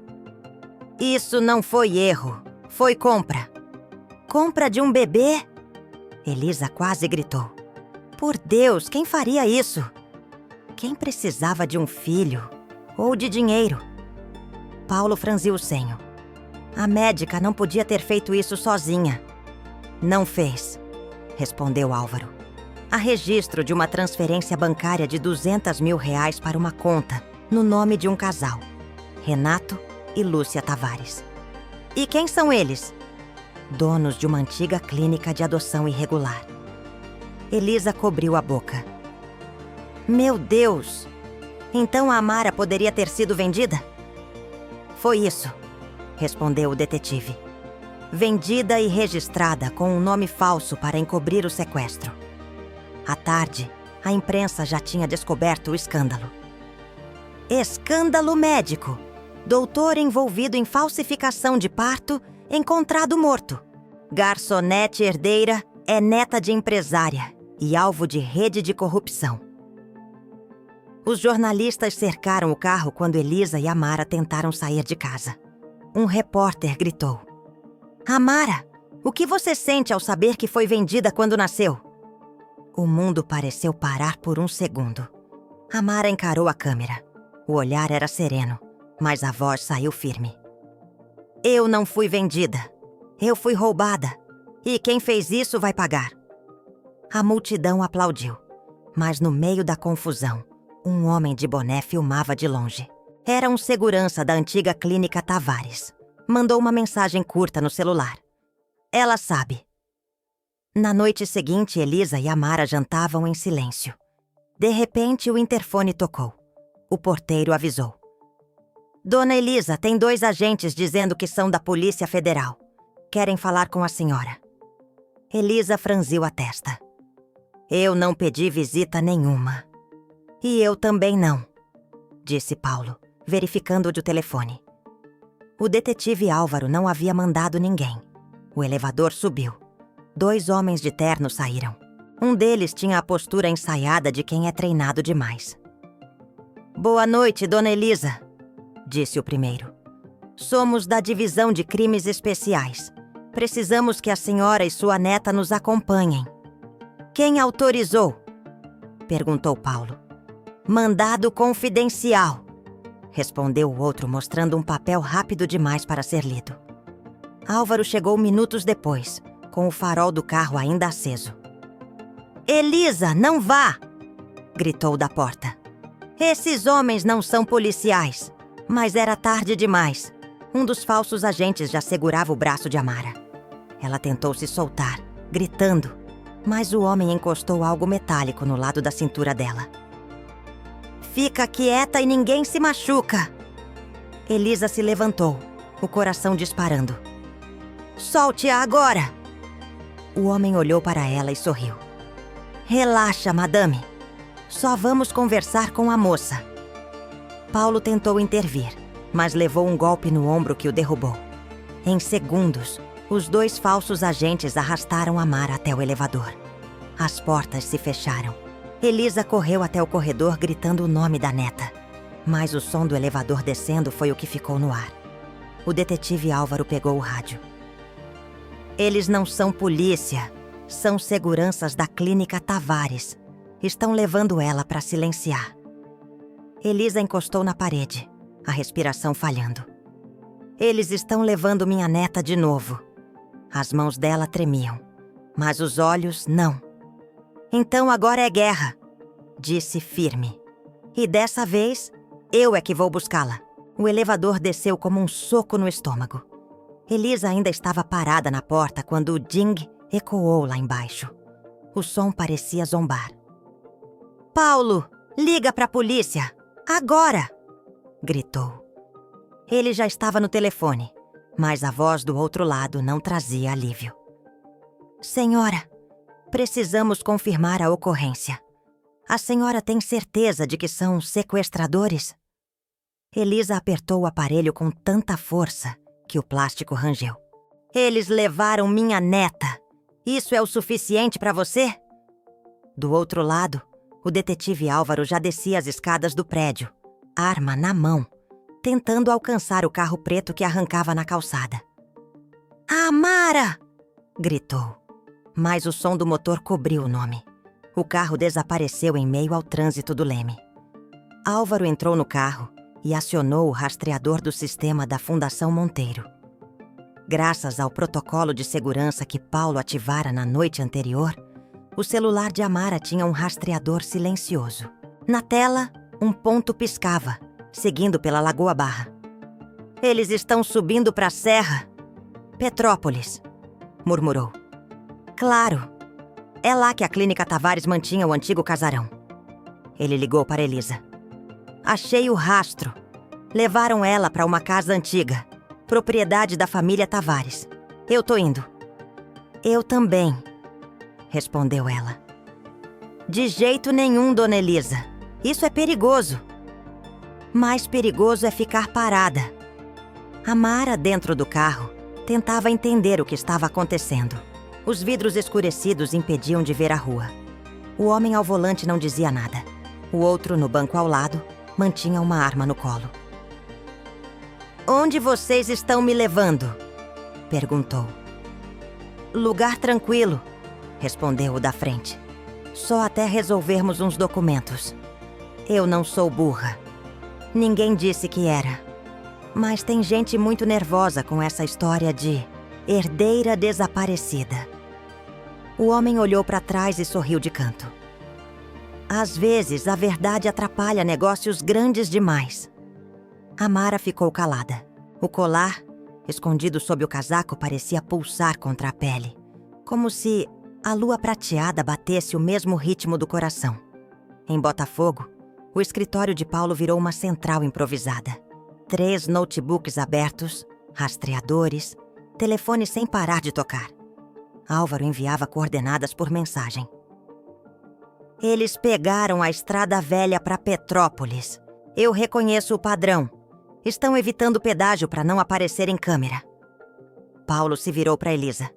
Isso não foi erro, foi compra. Compra de um bebê? Elisa quase gritou. Por Deus, quem faria isso? Quem precisava de um filho? Ou de dinheiro? Paulo franziu o senho. A médica não podia ter feito isso sozinha. Não fez, respondeu Álvaro. Há registro de uma transferência bancária de 200 mil reais para uma conta, no nome de um casal, Renato e Lúcia Tavares. E quem são eles? Donos de uma antiga clínica de adoção irregular. Elisa cobriu a boca. Meu Deus! Então a Amara poderia ter sido vendida? Foi isso, respondeu o detetive. Vendida e registrada com um nome falso para encobrir o sequestro. À tarde, a imprensa já tinha descoberto o escândalo. Escândalo médico! Doutor envolvido em falsificação de parto, encontrado morto. Garçonete herdeira é neta de empresária e alvo de rede de corrupção. Os jornalistas cercaram o carro quando Elisa e Amara tentaram sair de casa. Um repórter gritou. Amara, o que você sente ao saber que foi vendida quando nasceu? O mundo pareceu parar por um segundo. Amara encarou a câmera. O olhar era sereno, mas a voz saiu firme. Eu não fui vendida. Eu fui roubada. E quem fez isso vai pagar. A multidão aplaudiu, mas no meio da confusão, um homem de boné filmava de longe. Era um segurança da antiga clínica Tavares. Mandou uma mensagem curta no celular. Ela sabe. Na noite seguinte, Elisa e Amara jantavam em silêncio. De repente, o interfone tocou. O porteiro avisou. Dona Elisa, tem 2 agentes dizendo que são da Polícia Federal. Querem falar com a senhora. Elisa franziu a testa. Eu não pedi visita nenhuma. E eu também não, disse Paulo, verificando o telefone. O detetive Álvaro não havia mandado ninguém. O elevador subiu. 2 homens de terno saíram. Um deles tinha a postura ensaiada de quem é treinado demais. "Boa noite, Dona Elisa", disse o primeiro. "Somos da Divisão de Crimes Especiais. Precisamos que a senhora e sua neta nos acompanhem." "Quem autorizou?" perguntou Paulo. "Mandado confidencial", respondeu o outro, mostrando um papel rápido demais para ser lido. Álvaro chegou minutos depois, com o farol do carro ainda aceso. "Elisa, não vá!" gritou da porta. "Esses homens não são policiais." Mas era tarde demais. Um dos falsos agentes já segurava o braço de Amara. Ela tentou se soltar, gritando, mas o homem encostou algo metálico no lado da cintura dela. "Fica quieta e ninguém se machuca." Elisa se levantou, o coração disparando. "Solte-a agora!" O homem olhou para ela e sorriu. "Relaxa, madame. Só vamos conversar com a moça." Paulo tentou intervir, mas levou um golpe no ombro que o derrubou. Em segundos, os dois falsos agentes arrastaram Amara até o elevador. As portas se fecharam. Elisa correu até o corredor gritando o nome da neta. Mas o som do elevador descendo foi o que ficou no ar. O detetive Álvaro pegou o rádio. "Eles não são polícia. São seguranças da Clínica Tavares. Estão levando ela para silenciar." Elisa encostou na parede, a respiração falhando. "Eles estão levando minha neta de novo." As mãos dela tremiam, mas os olhos não. "Então agora é guerra", disse firme. "E dessa vez, eu é que vou buscá-la." O elevador desceu como um soco no estômago. Elisa ainda estava parada na porta quando o ding ecoou lá embaixo. O som parecia zombar. "Paulo, liga para a polícia! Agora!" gritou. Ele já estava no telefone, mas a voz do outro lado não trazia alívio. "Senhora, precisamos confirmar a ocorrência. A senhora tem certeza de que são sequestradores?" Elisa apertou o aparelho com tanta força que o plástico rangeu. "Eles levaram minha neta. Isso é o suficiente para você?" Do outro lado, o detetive Álvaro já descia as escadas do prédio, arma na mão, tentando alcançar o carro preto que arrancava na calçada. "Amara!" gritou, mas o som do motor cobriu o nome. O carro desapareceu em meio ao trânsito do Leme. Álvaro entrou no carro e acionou o rastreador do sistema da Fundação Monteiro. Graças ao protocolo de segurança que Paulo ativara na noite anterior, o celular de Amara tinha um rastreador silencioso. Na tela, um ponto piscava, seguindo pela Lagoa Barra. "Eles estão subindo para a serra." "Petrópolis", murmurou. "Claro. É lá que a Clínica Tavares mantinha o antigo casarão." Ele ligou para Elisa. "Achei o rastro. Levaram ela para uma casa antiga, propriedade da família Tavares. Eu tô indo." "Eu também", respondeu ela. "De jeito nenhum, Dona Elisa. Isso é perigoso." "Mais perigoso é ficar parada." Amara, dentro do carro, tentava entender o que estava acontecendo. Os vidros escurecidos impediam de ver a rua. O homem ao volante não dizia nada. O outro, no banco ao lado, mantinha uma arma no colo. "Onde vocês estão me levando?" perguntou. "Lugar tranquilo", respondeu o da frente. "Só até resolvermos uns documentos." "Eu não sou burra. Ninguém disse que era. Mas tem gente muito nervosa com essa história de herdeira desaparecida." O homem olhou para trás e sorriu de canto. "Às vezes, a verdade atrapalha negócios grandes demais." Amara ficou calada. O colar, escondido sob o casaco, parecia pulsar contra a pele, como se a lua prateada batesse o mesmo ritmo do coração. Em Botafogo, o escritório de Paulo virou uma central improvisada. 3 notebooks abertos, rastreadores, telefone sem parar de tocar. Álvaro enviava coordenadas por mensagem. "Eles pegaram a estrada velha para Petrópolis. Eu reconheço o padrão. Estão evitando pedágio para não aparecer em câmera." Paulo se virou para Elisa.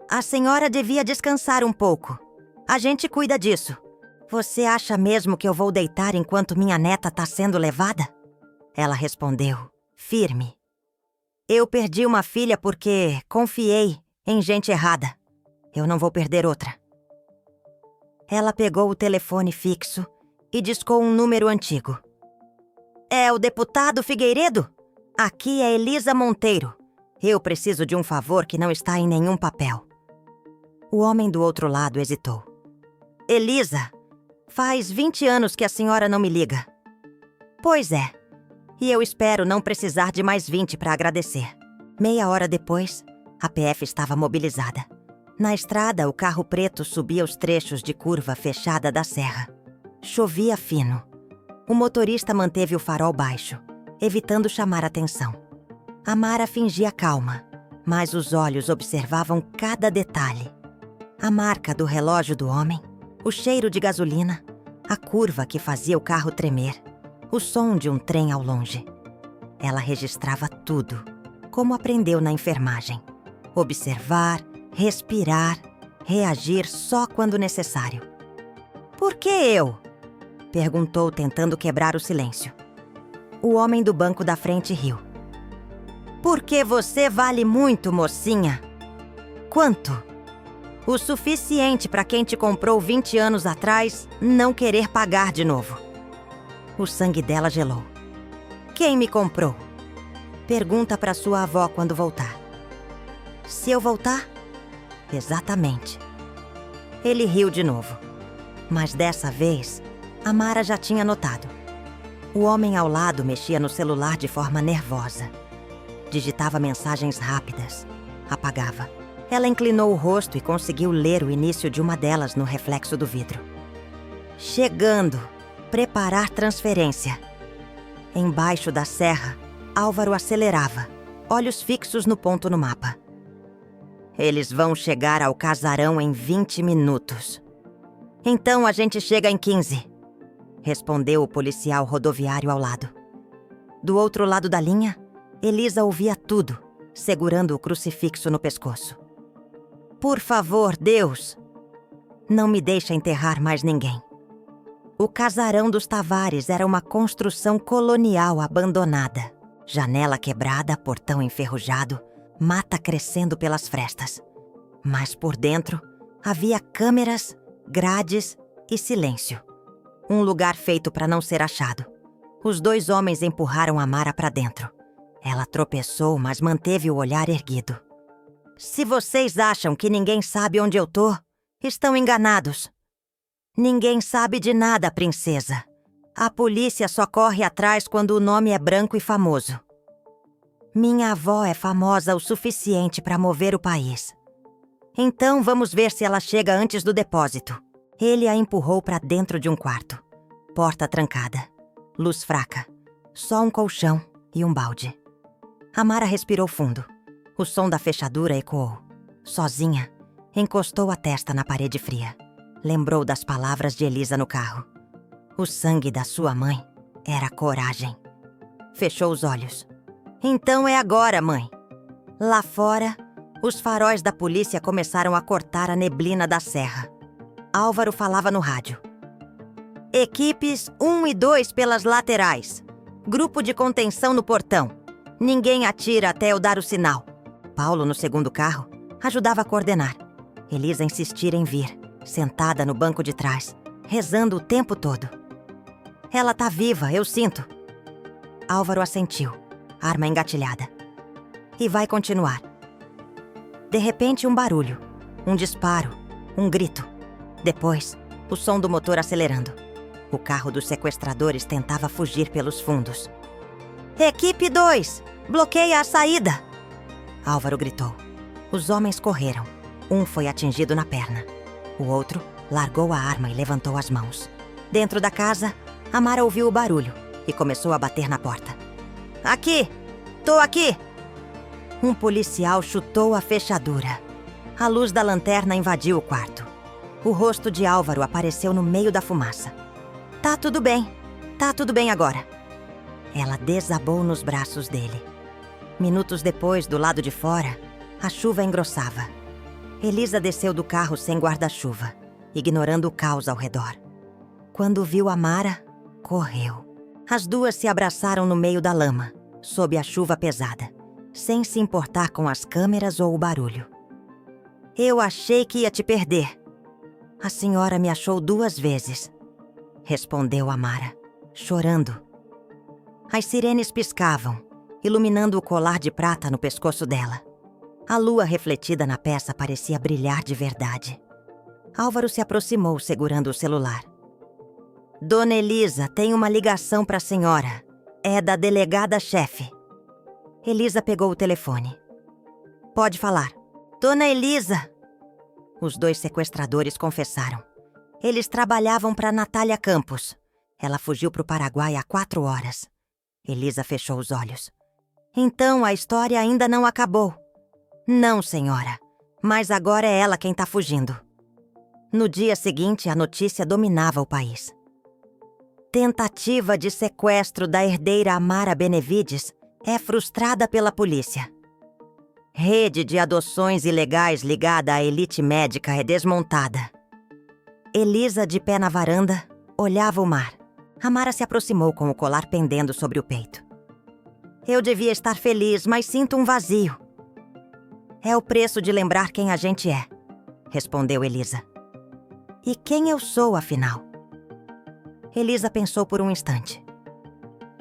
"A senhora devia descansar um pouco." A gente cuida disso. Você acha mesmo que eu vou deitar enquanto minha neta tá sendo levada? Ela respondeu, firme. Eu perdi uma filha porque confiei em gente errada. Eu não vou perder outra. Ela pegou o telefone fixo e discou um número antigo. É o deputado Figueiredo? Aqui é Elisa Monteiro. Eu preciso de um favor que não está em nenhum papel. O homem do outro lado hesitou. Elisa, faz 20 anos que a senhora não me liga. Pois é. E eu espero não precisar de mais 20 para agradecer. Meia hora depois, a PF estava mobilizada. Na estrada, o carro preto subia os trechos de curva fechada da serra. Chovia fino. O motorista manteve o farol baixo, evitando chamar atenção. Amara fingia calma, mas os olhos observavam cada detalhe. A marca do relógio do homem, o cheiro de gasolina, a curva que fazia o carro tremer, o som de um trem ao longe. Ela registrava tudo, como aprendeu na enfermagem. Observar, respirar, reagir só quando necessário. Por que eu? Perguntou, tentando quebrar o silêncio. O homem do banco da frente riu. Porque você vale muito, mocinha. Quanto? O suficiente para quem te comprou 20 anos atrás não querer pagar de novo. O sangue dela gelou. Quem me comprou? Pergunta para sua avó quando voltar. Se eu voltar? Exatamente. Ele riu de novo. Mas dessa vez, Amara já tinha notado. O homem ao lado mexia no celular de forma nervosa. Digitava mensagens rápidas. Apagava. Ela inclinou o rosto e conseguiu ler o início de uma delas no reflexo do vidro. Chegando. Preparar transferência. Embaixo da serra, Álvaro acelerava, olhos fixos no ponto no mapa. Eles vão chegar ao casarão em 20 minutos. Então a gente chega em 15, respondeu o policial rodoviário ao lado. Do outro lado da linha, Elisa ouvia tudo, segurando o crucifixo no pescoço. Por favor, Deus, não me deixa enterrar mais ninguém. O casarão dos Tavares era uma construção colonial abandonada. Janela quebrada, portão enferrujado, mata crescendo pelas frestas. Mas por dentro, havia câmeras, grades e silêncio. Um lugar feito para não ser achado. Os dois homens empurraram Amara para dentro. Ela tropeçou, mas manteve o olhar erguido. Se vocês acham que ninguém sabe onde eu tô, estão enganados. Ninguém sabe de nada, princesa. A polícia só corre atrás quando o nome é branco e famoso. Minha avó é famosa o suficiente para mover o país. Então vamos ver se ela chega antes do depósito. Ele a empurrou para dentro de um quarto. Porta trancada. Luz fraca. Só um colchão e um balde. Amara respirou fundo. O som da fechadura ecoou. Sozinha, encostou a testa na parede fria. Lembrou das palavras de Elisa no carro. O sangue da sua mãe era coragem. Fechou os olhos. Então é agora, mãe. Lá fora, os faróis da polícia começaram a cortar a neblina da serra. Álvaro falava no rádio. Equipes 1 e 2 pelas laterais. Grupo de contenção no portão. Ninguém atira até eu dar o sinal. Paulo, no segundo carro, ajudava a coordenar. Elisa insistira em vir, sentada no banco de trás, rezando o tempo todo. Ela tá viva, eu sinto. Álvaro assentiu, arma engatilhada. E vai continuar. De repente, um barulho, um disparo, um grito. Depois, o som do motor acelerando. O carro dos sequestradores tentava fugir pelos fundos. Equipe 2, bloqueia a saída! Álvaro gritou. Os homens correram. Um foi atingido na perna. O outro largou a arma e levantou as mãos. Dentro da casa, Amara ouviu o barulho e começou a bater na porta. Aqui! Tô aqui! Um policial chutou a fechadura. A luz da lanterna invadiu o quarto. O rosto de Álvaro apareceu no meio da fumaça. Tá tudo bem agora. Ela desabou nos braços dele. Minutos depois, do lado de fora, a chuva engrossava. Elisa desceu do carro sem guarda-chuva. ignorando o caos ao redor. Quando viu Amara, correu. As duas se abraçaram no meio da lama, sob a chuva pesada, sem se importar com as câmeras ou o barulho. Eu achei que ia te perder. A senhora me achou 2 vezes, respondeu Amara, chorando. As sirenes piscavam, iluminando o colar de prata no pescoço dela. A lua refletida na peça parecia brilhar de verdade. Álvaro se aproximou segurando o celular. Dona Elisa, tem uma ligação para a senhora. É da delegada-chefe. Elisa pegou o telefone. Pode falar. Dona Elisa! Os 2 sequestradores confessaram. Eles trabalhavam para Natália Campos. Ela fugiu para o Paraguai há 4 horas. Elisa fechou os olhos. Então a história ainda não acabou. Não, senhora. Mas agora é ela quem está fugindo. No dia seguinte, a notícia dominava o país. Tentativa de sequestro da herdeira Amara Benevides é frustrada pela polícia. Rede de adoções ilegais ligada à elite médica é desmontada. Elisa, de pé na varanda, olhava o mar. Amara se aproximou com o colar pendendo sobre o peito. Eu devia estar feliz, mas sinto um vazio. É o preço de lembrar quem a gente é, respondeu Elisa. E quem eu sou, afinal? Elisa pensou por um instante.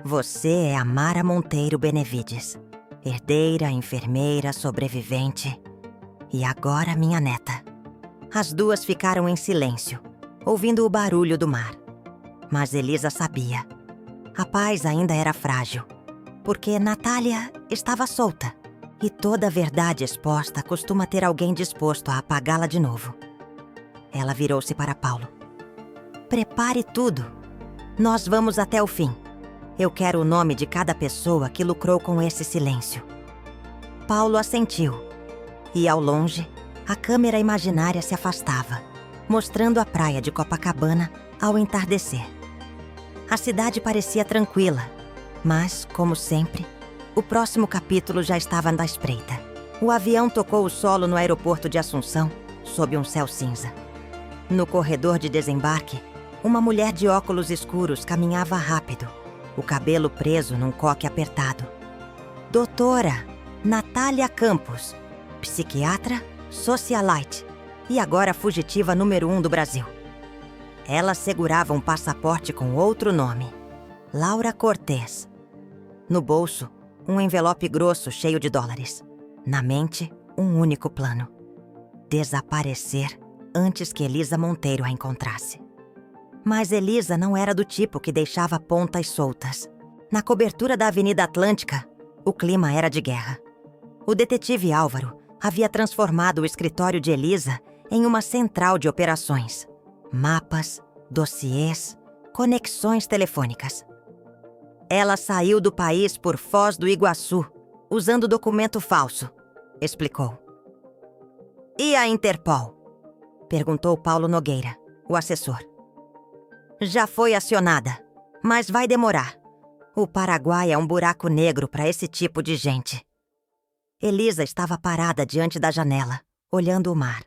Você é Amara Monteiro Benevides, herdeira, enfermeira, sobrevivente e agora minha neta. As 2 ficaram em silêncio, ouvindo o barulho do mar. Mas Elisa sabia. A paz ainda era frágil, porque Natália estava solta. E toda verdade exposta costuma ter alguém disposto a apagá-la de novo. Ela virou-se para Paulo. Prepare tudo. Nós vamos até o fim. Eu quero o nome de cada pessoa que lucrou com esse silêncio. Paulo assentiu. E ao longe, a câmera imaginária se afastava, mostrando a praia de Copacabana ao entardecer. A cidade parecia tranquila, mas, como sempre, o próximo capítulo já estava na espreita. O avião tocou o solo no aeroporto de Assunção, sob um céu cinza. No corredor de desembarque, uma mulher de óculos escuros caminhava rápido, o cabelo preso num coque apertado. Doutora Natália Campos, psiquiatra, socialite e agora fugitiva número 1 do Brasil. Ela segurava um passaporte com outro nome, Laura Cortez. No bolso, um envelope grosso cheio de dólares. Na mente, um único plano: desaparecer antes que Elisa Monteiro a encontrasse. Mas Elisa não era do tipo que deixava pontas soltas. Na cobertura da Avenida Atlântica, o clima era de guerra. O detetive Álvaro havia transformado o escritório de Elisa em uma central de operações. Mapas, dossiês, conexões telefônicas. Ela saiu do país por Foz do Iguaçu, usando documento falso, explicou. E a Interpol? Perguntou Paulo Nogueira, o assessor. Já foi acionada, mas vai demorar. O Paraguai é um buraco negro para esse tipo de gente. Elisa estava parada diante da janela, olhando o mar.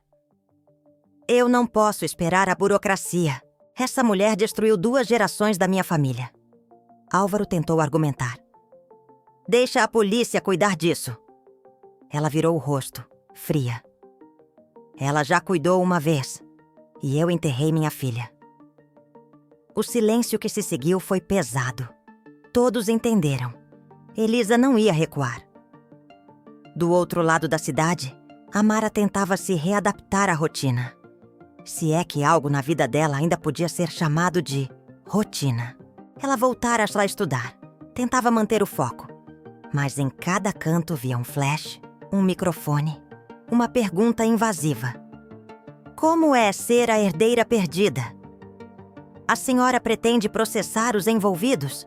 Eu não posso esperar a burocracia. Essa mulher destruiu 2 gerações da minha família. Álvaro tentou argumentar. Deixa a polícia cuidar disso. Ela virou o rosto, fria. Ela já cuidou uma vez, e eu enterrei minha filha. O silêncio que se seguiu foi pesado. Todos entenderam. Elisa não ia recuar. Do outro lado da cidade, Amara tentava se readaptar à rotina. Se é que algo na vida dela ainda podia ser chamado de rotina. Ela voltara a estudar. Tentava manter o foco. Mas em cada canto via um flash, um microfone, uma pergunta invasiva. Como é ser a herdeira perdida? A senhora pretende processar os envolvidos?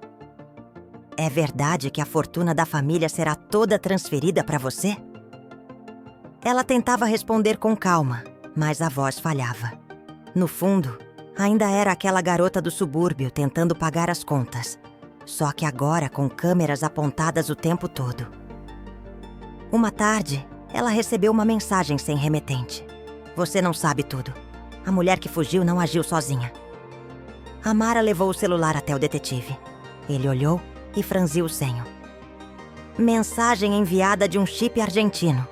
É verdade que a fortuna da família será toda transferida para você? Ela tentava responder com calma, mas a voz falhava. No fundo, ainda era aquela garota do subúrbio tentando pagar as contas, só que agora com câmeras apontadas o tempo todo. Uma tarde, ela recebeu uma mensagem sem remetente. Você não sabe tudo. A mulher que fugiu não agiu sozinha. Amara levou o celular até o detetive. Ele olhou e franziu o senho. Mensagem enviada de um chip argentino.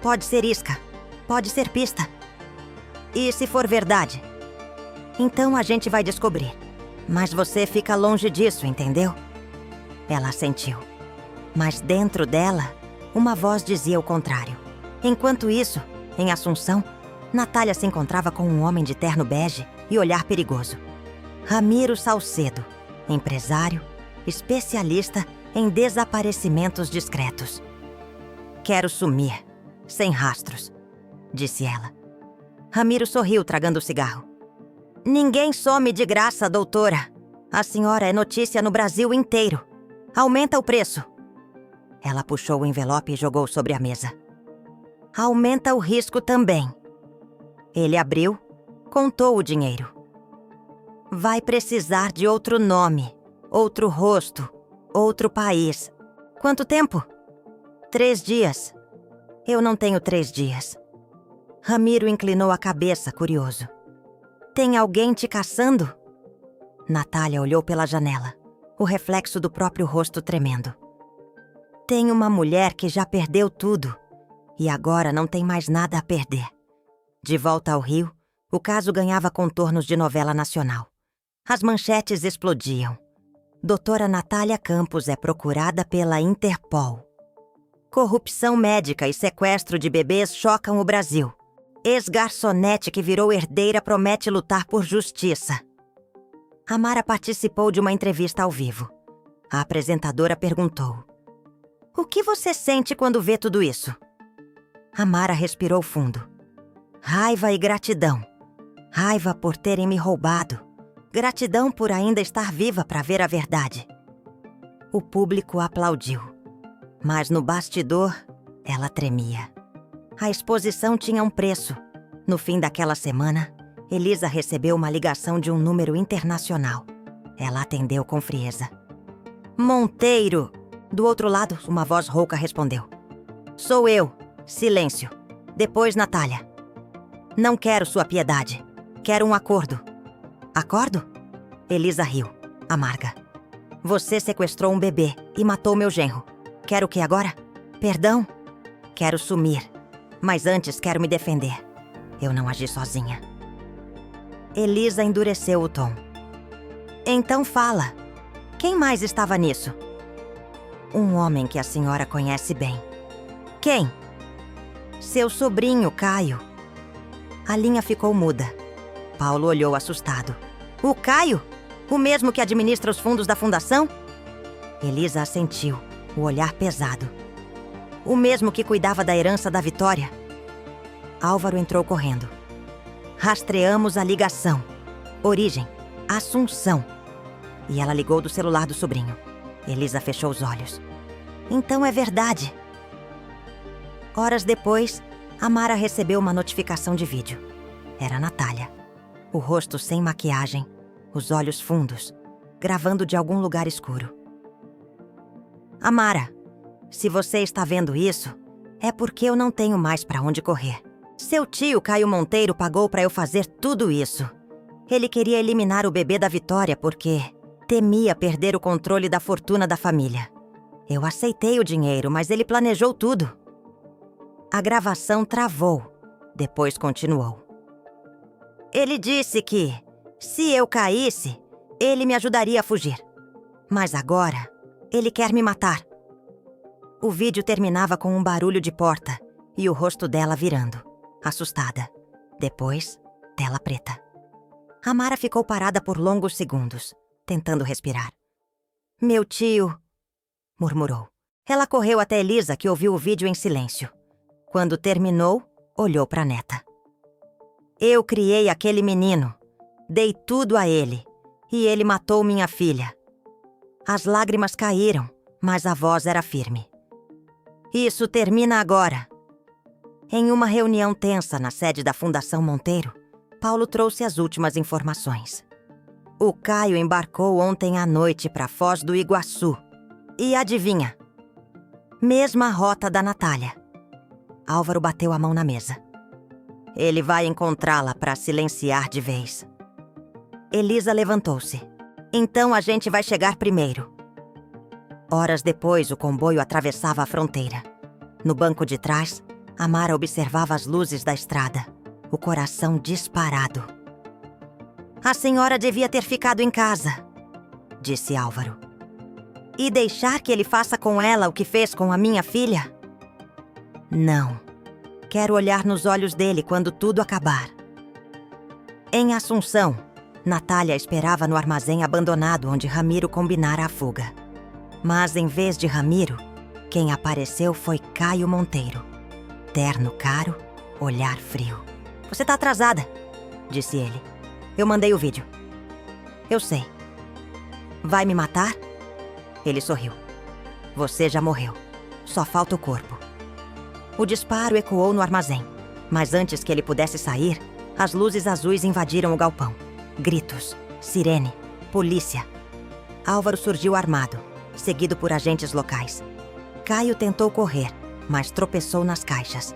Pode ser isca. Pode ser pista. E se for verdade? Então a gente vai descobrir. Mas você fica longe disso, entendeu? Ela assentiu. Mas dentro dela, uma voz dizia o contrário. Enquanto isso, em Assunção, Natália se encontrava com um homem de terno bege e olhar perigoso. Ramiro Salcedo, empresário, especialista em desaparecimentos discretos. Quero sumir, sem rastros, disse ela. Ramiro sorriu, tragando o cigarro. Ninguém some de graça, doutora. A senhora é notícia no Brasil inteiro. Aumenta o preço. Ela puxou o envelope e jogou sobre a mesa. Aumenta o risco também. Ele abriu, contou o dinheiro. Vai precisar de outro nome, outro rosto, outro país. Quanto tempo? 3 dias. Eu não tenho 3 dias. Ramiro inclinou a cabeça, curioso. Tem alguém te caçando? Natália olhou pela janela, o reflexo do próprio rosto tremendo. Tem uma mulher que já perdeu tudo e agora não tem mais nada a perder. De volta ao Rio, o caso ganhava contornos de novela nacional. As manchetes explodiam. Doutora Natália Campos é procurada pela Interpol. Corrupção médica e sequestro de bebês chocam o Brasil. Ex-garçonete que virou herdeira promete lutar por justiça. Amara participou de uma entrevista ao vivo. A apresentadora perguntou: O que você sente quando vê tudo isso? Amara respirou fundo. Raiva e gratidão. Raiva por terem me roubado. Gratidão por ainda estar viva para ver a verdade. O público aplaudiu. Mas no bastidor, ela tremia. A exposição tinha um preço. No fim daquela semana, Elisa recebeu uma ligação de um número internacional. Ela atendeu com frieza. Monteiro! Do outro lado, uma voz rouca respondeu. Sou eu. Silêncio. Depois, Natália. Não quero sua piedade. Quero um acordo. Acordo? Elisa riu, amarga. Você sequestrou um bebê e matou meu genro. Quer o que agora? Perdão? Quero sumir. Mas antes quero me defender. Eu não agi sozinha. Elisa endureceu o tom. Então fala. Quem mais estava nisso? Um homem que a senhora conhece bem. Quem? Seu sobrinho, Caio. A linha ficou muda. Paulo olhou assustado. O Caio? O mesmo que administra os fundos da fundação? Elisa assentiu, o olhar pesado. O mesmo que cuidava da herança da Vitória? Álvaro entrou correndo. Rastreamos a ligação. Origem, Assunção. E ela ligou do celular do sobrinho. Elisa fechou os olhos. Então é verdade. Horas depois, Amara recebeu uma notificação de vídeo. Era a Natália. O rosto sem maquiagem, os olhos fundos, gravando de algum lugar escuro. Amara, se você está vendo isso, é porque eu não tenho mais para onde correr. Seu tio Caio Monteiro pagou para eu fazer tudo isso. Ele queria eliminar o bebê da Vitória porque temia perder o controle da fortuna da família. Eu aceitei o dinheiro, mas ele planejou tudo. A gravação travou, depois continuou. Ele disse que, se eu caísse, ele me ajudaria a fugir. Mas agora, ele quer me matar. O vídeo terminava com um barulho de porta e o rosto dela virando, assustada. Depois, tela preta. Amara ficou parada por longos segundos, tentando respirar. Meu tio, murmurou. Ela correu até Elisa, que ouviu o vídeo em silêncio. Quando terminou, olhou para a neta. Eu criei aquele menino. Dei tudo a ele. E ele matou minha filha. As lágrimas caíram, mas a voz era firme. Isso termina agora. Em uma reunião tensa na sede da Fundação Monteiro, Paulo trouxe as últimas informações. O Caio embarcou ontem à noite para Foz do Iguaçu. E adivinha? Mesma rota da Natália. Álvaro bateu a mão na mesa. Ele vai encontrá-la para silenciar de vez. Elisa levantou-se. Então a gente vai chegar primeiro. Horas depois, o comboio atravessava a fronteira. No banco de trás, Amara observava as luzes da estrada, o coração disparado. A senhora devia ter ficado em casa, disse Álvaro. E deixar que ele faça com ela o que fez com a minha filha? Não. Quero olhar nos olhos dele quando tudo acabar. Em Assunção, Natália esperava no armazém abandonado onde Ramiro combinara a fuga. Mas em vez de Ramiro, quem apareceu foi Caio Monteiro. Terno caro, olhar frio. Você tá atrasada, disse ele. Eu mandei o vídeo. Eu sei. Vai me matar? Ele sorriu. Você já morreu. Só falta o corpo. O disparo ecoou no armazém, mas antes que ele pudesse sair, as luzes azuis invadiram o galpão. Gritos, sirene, polícia. Álvaro surgiu armado, seguido por agentes locais. Caio tentou correr, mas tropeçou nas caixas.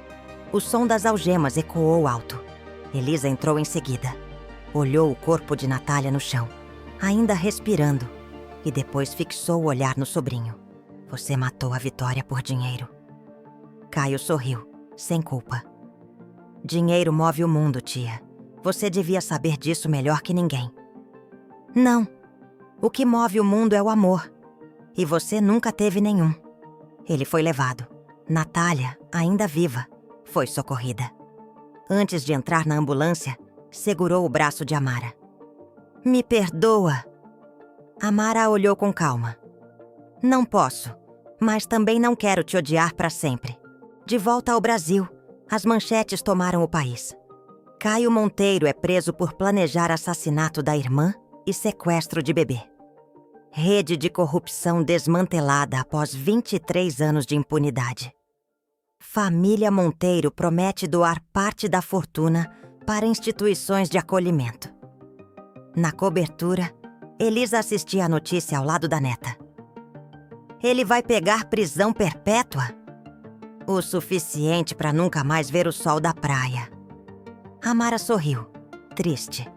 O som das algemas ecoou alto. Elisa entrou em seguida. Olhou o corpo de Natália no chão, ainda respirando, e depois fixou o olhar no sobrinho. Você matou a Vitória por dinheiro. Caio sorriu, sem culpa. Dinheiro move o mundo, tia. Você devia saber disso melhor que ninguém. Não. O que move o mundo é o amor. E você nunca teve nenhum. Ele foi levado. Natália, ainda viva, foi socorrida. Antes de entrar na ambulância, segurou o braço de Amara. Me perdoa. Amara a olhou com calma. Não posso, mas também não quero te odiar para sempre. De volta ao Brasil, as manchetes tomaram o país. Caio Monteiro é preso por planejar assassinato da irmã e sequestro de bebê. Rede de corrupção desmantelada após 23 anos de impunidade. Família Monteiro promete doar parte da fortuna para instituições de acolhimento. Na cobertura, Elisa assistia a notícia ao lado da neta. Ele vai pegar prisão perpétua? O suficiente para nunca mais ver o sol da praia. Amara sorriu, triste.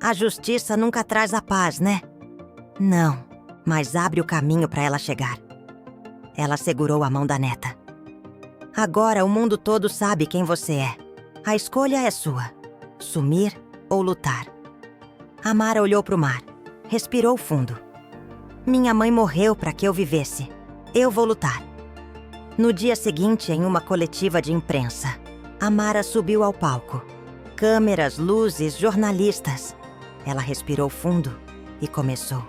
A justiça nunca traz a paz, né? Não, mas abre o caminho para ela chegar. Ela segurou a mão da neta. Agora o mundo todo sabe quem você é. A escolha é sua. Sumir ou lutar. Amara olhou para o mar. Respirou fundo. Minha mãe morreu para que eu vivesse. Eu vou lutar. No dia seguinte, em uma coletiva de imprensa, Amara subiu ao palco. Câmeras, luzes, jornalistas. Ela respirou fundo e começou.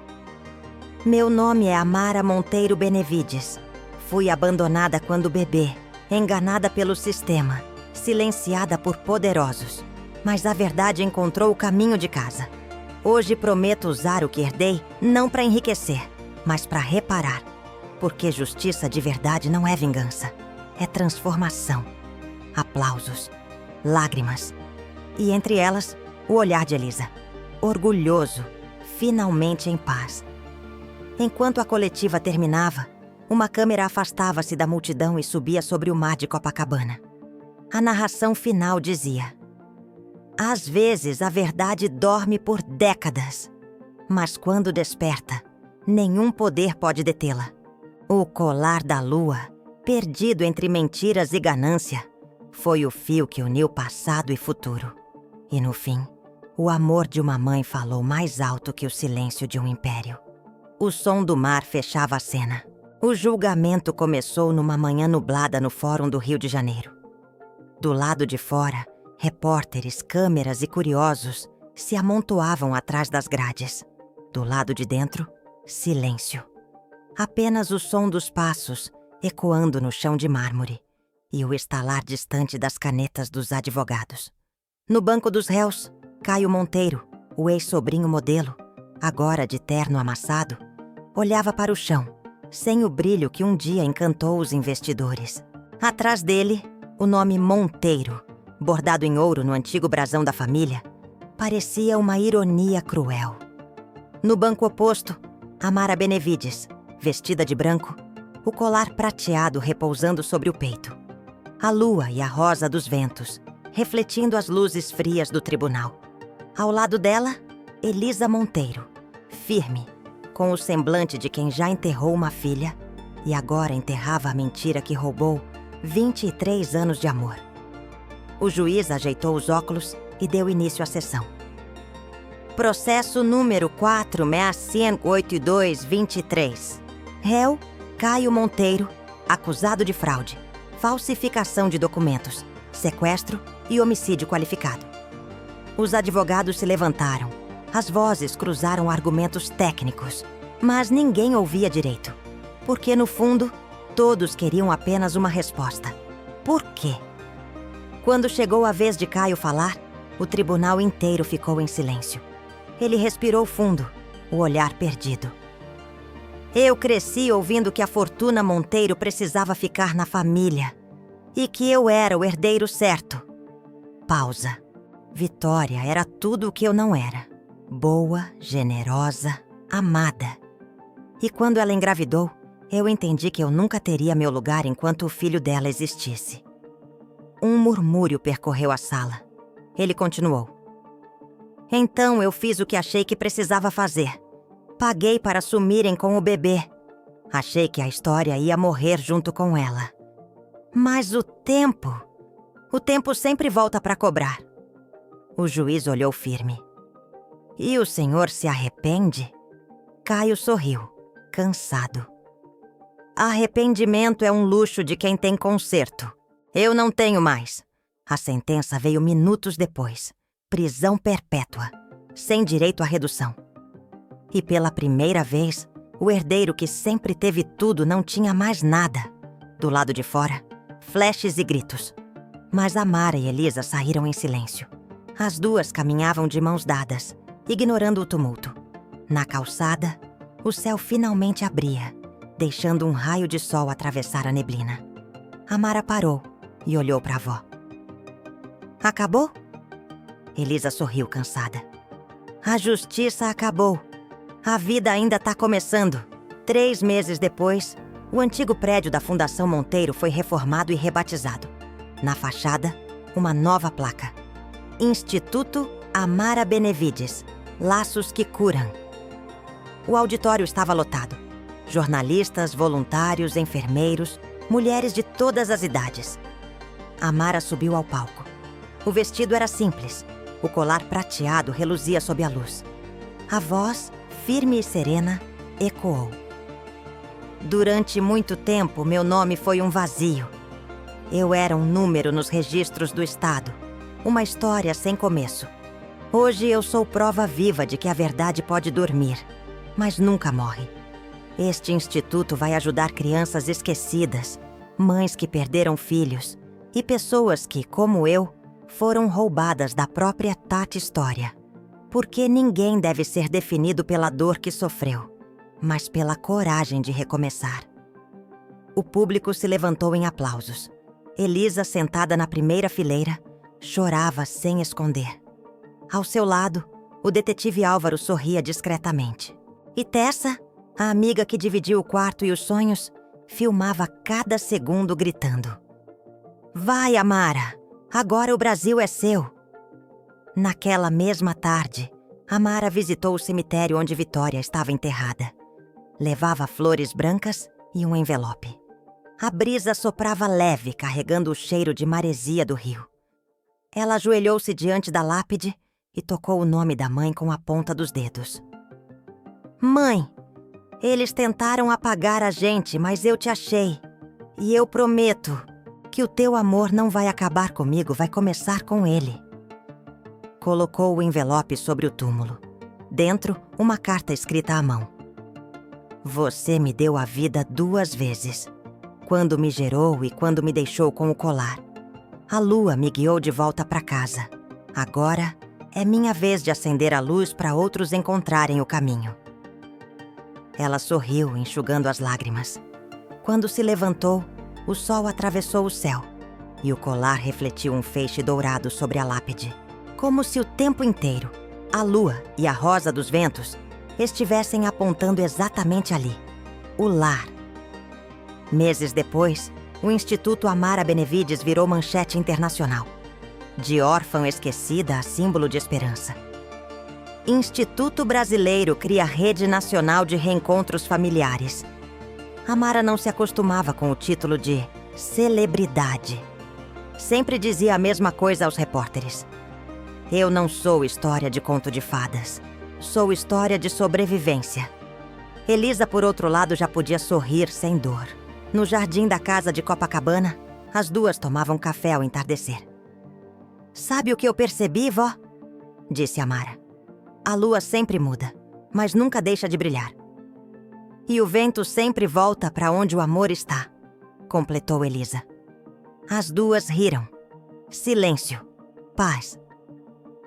Meu nome é Amara Monteiro Benevides. Fui abandonada quando bebê, enganada pelo sistema, silenciada por poderosos. Mas a verdade encontrou o caminho de casa. Hoje prometo usar o que herdei não para enriquecer, mas para reparar. Porque justiça de verdade não é vingança, é transformação. Aplausos, lágrimas. E entre elas, o olhar de Elisa. Orgulhoso, finalmente em paz. Enquanto a coletiva terminava, uma câmera afastava-se da multidão e subia sobre o mar de Copacabana. A narração final dizia: às vezes a verdade dorme por décadas, mas quando desperta, nenhum poder pode detê-la. O colar da lua, perdido entre mentiras e ganância, foi o fio que uniu passado e futuro. E no fim, o amor de uma mãe falou mais alto que o silêncio de um império. O som do mar fechava a cena. O julgamento começou numa manhã nublada no Fórum do Rio de Janeiro. Do lado de fora, repórteres, câmeras e curiosos se amontoavam atrás das grades. Do lado de dentro, silêncio. Apenas o som dos passos ecoando no chão de mármore e o estalar distante das canetas dos advogados. No banco dos réus, Caio Monteiro, o ex-sobrinho modelo, agora de terno amassado, olhava para o chão, sem o brilho que um dia encantou os investidores. Atrás dele, o nome Monteiro, bordado em ouro no antigo brasão da família, parecia uma ironia cruel. No banco oposto, Amara Benevides, vestida de branco, o colar prateado repousando sobre o peito. A lua e a rosa dos ventos, refletindo as luzes frias do tribunal. Ao lado dela, Elisa Monteiro, firme, com o semblante de quem já enterrou uma filha e agora enterrava a mentira que roubou 23 anos de amor. O juiz ajeitou os óculos e deu início à sessão. Processo número 4.682.23. Réu Caio Monteiro, acusado de fraude, falsificação de documentos, sequestro e homicídio qualificado. Os advogados se levantaram. As vozes cruzaram argumentos técnicos, mas ninguém ouvia direito. Porque, no fundo, todos queriam apenas uma resposta. Por quê? Quando chegou a vez de Caio falar, o tribunal inteiro ficou em silêncio. Ele respirou fundo, o olhar perdido. Eu cresci ouvindo que a fortuna Monteiro precisava ficar na família e que eu era o herdeiro certo. Pausa. Vitória era tudo o que eu não era. Boa, generosa, amada. E quando ela engravidou, eu entendi que eu nunca teria meu lugar enquanto o filho dela existisse. Um murmúrio percorreu a sala. Ele continuou. Então eu fiz o que achei que precisava fazer. Paguei para sumirem com o bebê. Achei que a história ia morrer junto com ela. Mas o tempo sempre volta para cobrar. O juiz olhou firme. E o senhor se arrepende? Caio sorriu, cansado. Arrependimento é um luxo de quem tem conserto. Eu não tenho mais. A sentença veio minutos depois. Prisão perpétua, sem direito à redução. E pela primeira vez, o herdeiro que sempre teve tudo não tinha mais nada. Do lado de fora, flashes e gritos. Mas Amara e Elisa saíram em silêncio. As duas caminhavam de mãos dadas, ignorando o tumulto. Na calçada, o céu finalmente abria, deixando um raio de sol atravessar a neblina. Amara parou e olhou para a avó. Acabou? Elisa sorriu cansada. A justiça acabou. A vida ainda está começando. 3 meses depois, o antigo prédio da Fundação Monteiro foi reformado e rebatizado. Na fachada, uma nova placa. Instituto Amara Benevides. Laços que curam. O auditório estava lotado. Jornalistas, voluntários, enfermeiros, mulheres de todas as idades. Amara subiu ao palco. O vestido era simples. O colar prateado reluzia sob a luz. A voz, firme e serena, ecoou. Durante muito tempo, meu nome foi um vazio. Eu era um número nos registros do Estado. Uma história sem começo. Hoje eu sou prova viva de que a verdade pode dormir, mas nunca morre. Este instituto vai ajudar crianças esquecidas, mães que perderam filhos e pessoas que, como eu, foram roubadas da própria Tati História. Porque ninguém deve ser definido pela dor que sofreu, mas pela coragem de recomeçar. O público se levantou em aplausos. Elisa, sentada na primeira fileira, chorava sem esconder. Ao seu lado, o detetive Álvaro sorria discretamente. E Tessa, a amiga que dividiu o quarto e os sonhos, filmava cada segundo gritando. Vai, Amara! Agora o Brasil é seu! Naquela mesma tarde, Amara visitou o cemitério onde Vitória estava enterrada. Levava flores brancas e um envelope. A brisa soprava leve, carregando o cheiro de maresia do rio. Ela ajoelhou-se diante da lápide e tocou o nome da mãe com a ponta dos dedos. Mãe, eles tentaram apagar a gente, mas eu te achei. E eu prometo que o teu amor não vai acabar comigo, vai começar com ele. Colocou o envelope sobre o túmulo. Dentro, uma carta escrita à mão. Você me deu a vida 2 vezes. Quando me gerou e quando me deixou com o colar. A lua me guiou de volta para casa. Agora é minha vez de acender a luz para outros encontrarem o caminho. Ela sorriu, enxugando as lágrimas. Quando se levantou, o sol atravessou o céu e o colar refletiu um feixe dourado sobre a lápide. Como se o tempo inteiro, a lua e a rosa dos ventos estivessem apontando exatamente ali, o lar. Meses depois, o Instituto Amara Benevides virou manchete internacional. De órfã esquecida a símbolo de esperança. Instituto Brasileiro cria Rede Nacional de Reencontros Familiares. Amara não se acostumava com o título de celebridade. Sempre dizia a mesma coisa aos repórteres. Eu não sou história de conto de fadas. Sou história de sobrevivência. Elisa, por outro lado, já podia sorrir sem dor. No jardim da casa de Copacabana, as duas tomavam café ao entardecer. Sabe o que eu percebi, vó? Disse Amara. A lua sempre muda, mas nunca deixa de brilhar. E o vento sempre volta para onde o amor está, completou Elisa. As duas riram. Silêncio. Paz.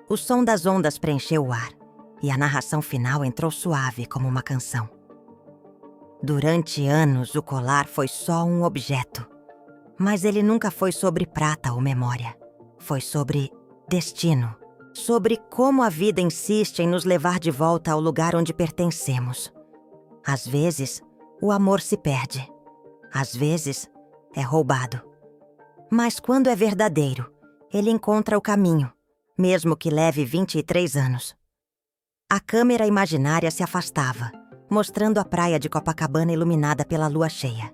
O som das ondas preencheu o ar, e a narração final entrou suave como uma canção. Durante anos, o colar foi só um objeto. Mas ele nunca foi sobre prata ou memória. Foi sobre destino. Sobre como a vida insiste em nos levar de volta ao lugar onde pertencemos. Às vezes, o amor se perde. Às vezes, é roubado. Mas quando é verdadeiro, ele encontra o caminho, mesmo que leve 23 anos. A câmera imaginária se afastava, mostrando a praia de Copacabana iluminada pela lua cheia.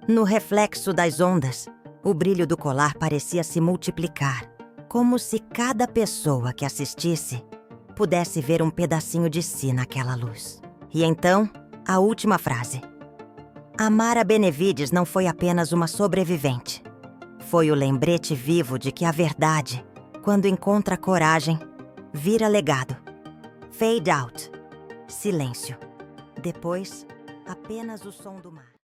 No reflexo das ondas, o brilho do colar parecia se multiplicar, como se cada pessoa que assistisse pudesse ver um pedacinho de si naquela luz. E então, a última frase. Amara Benevides não foi apenas uma sobrevivente. Foi o lembrete vivo de que a verdade, quando encontra coragem, vira legado. Fade out. Silêncio. Depois, apenas o som do mar.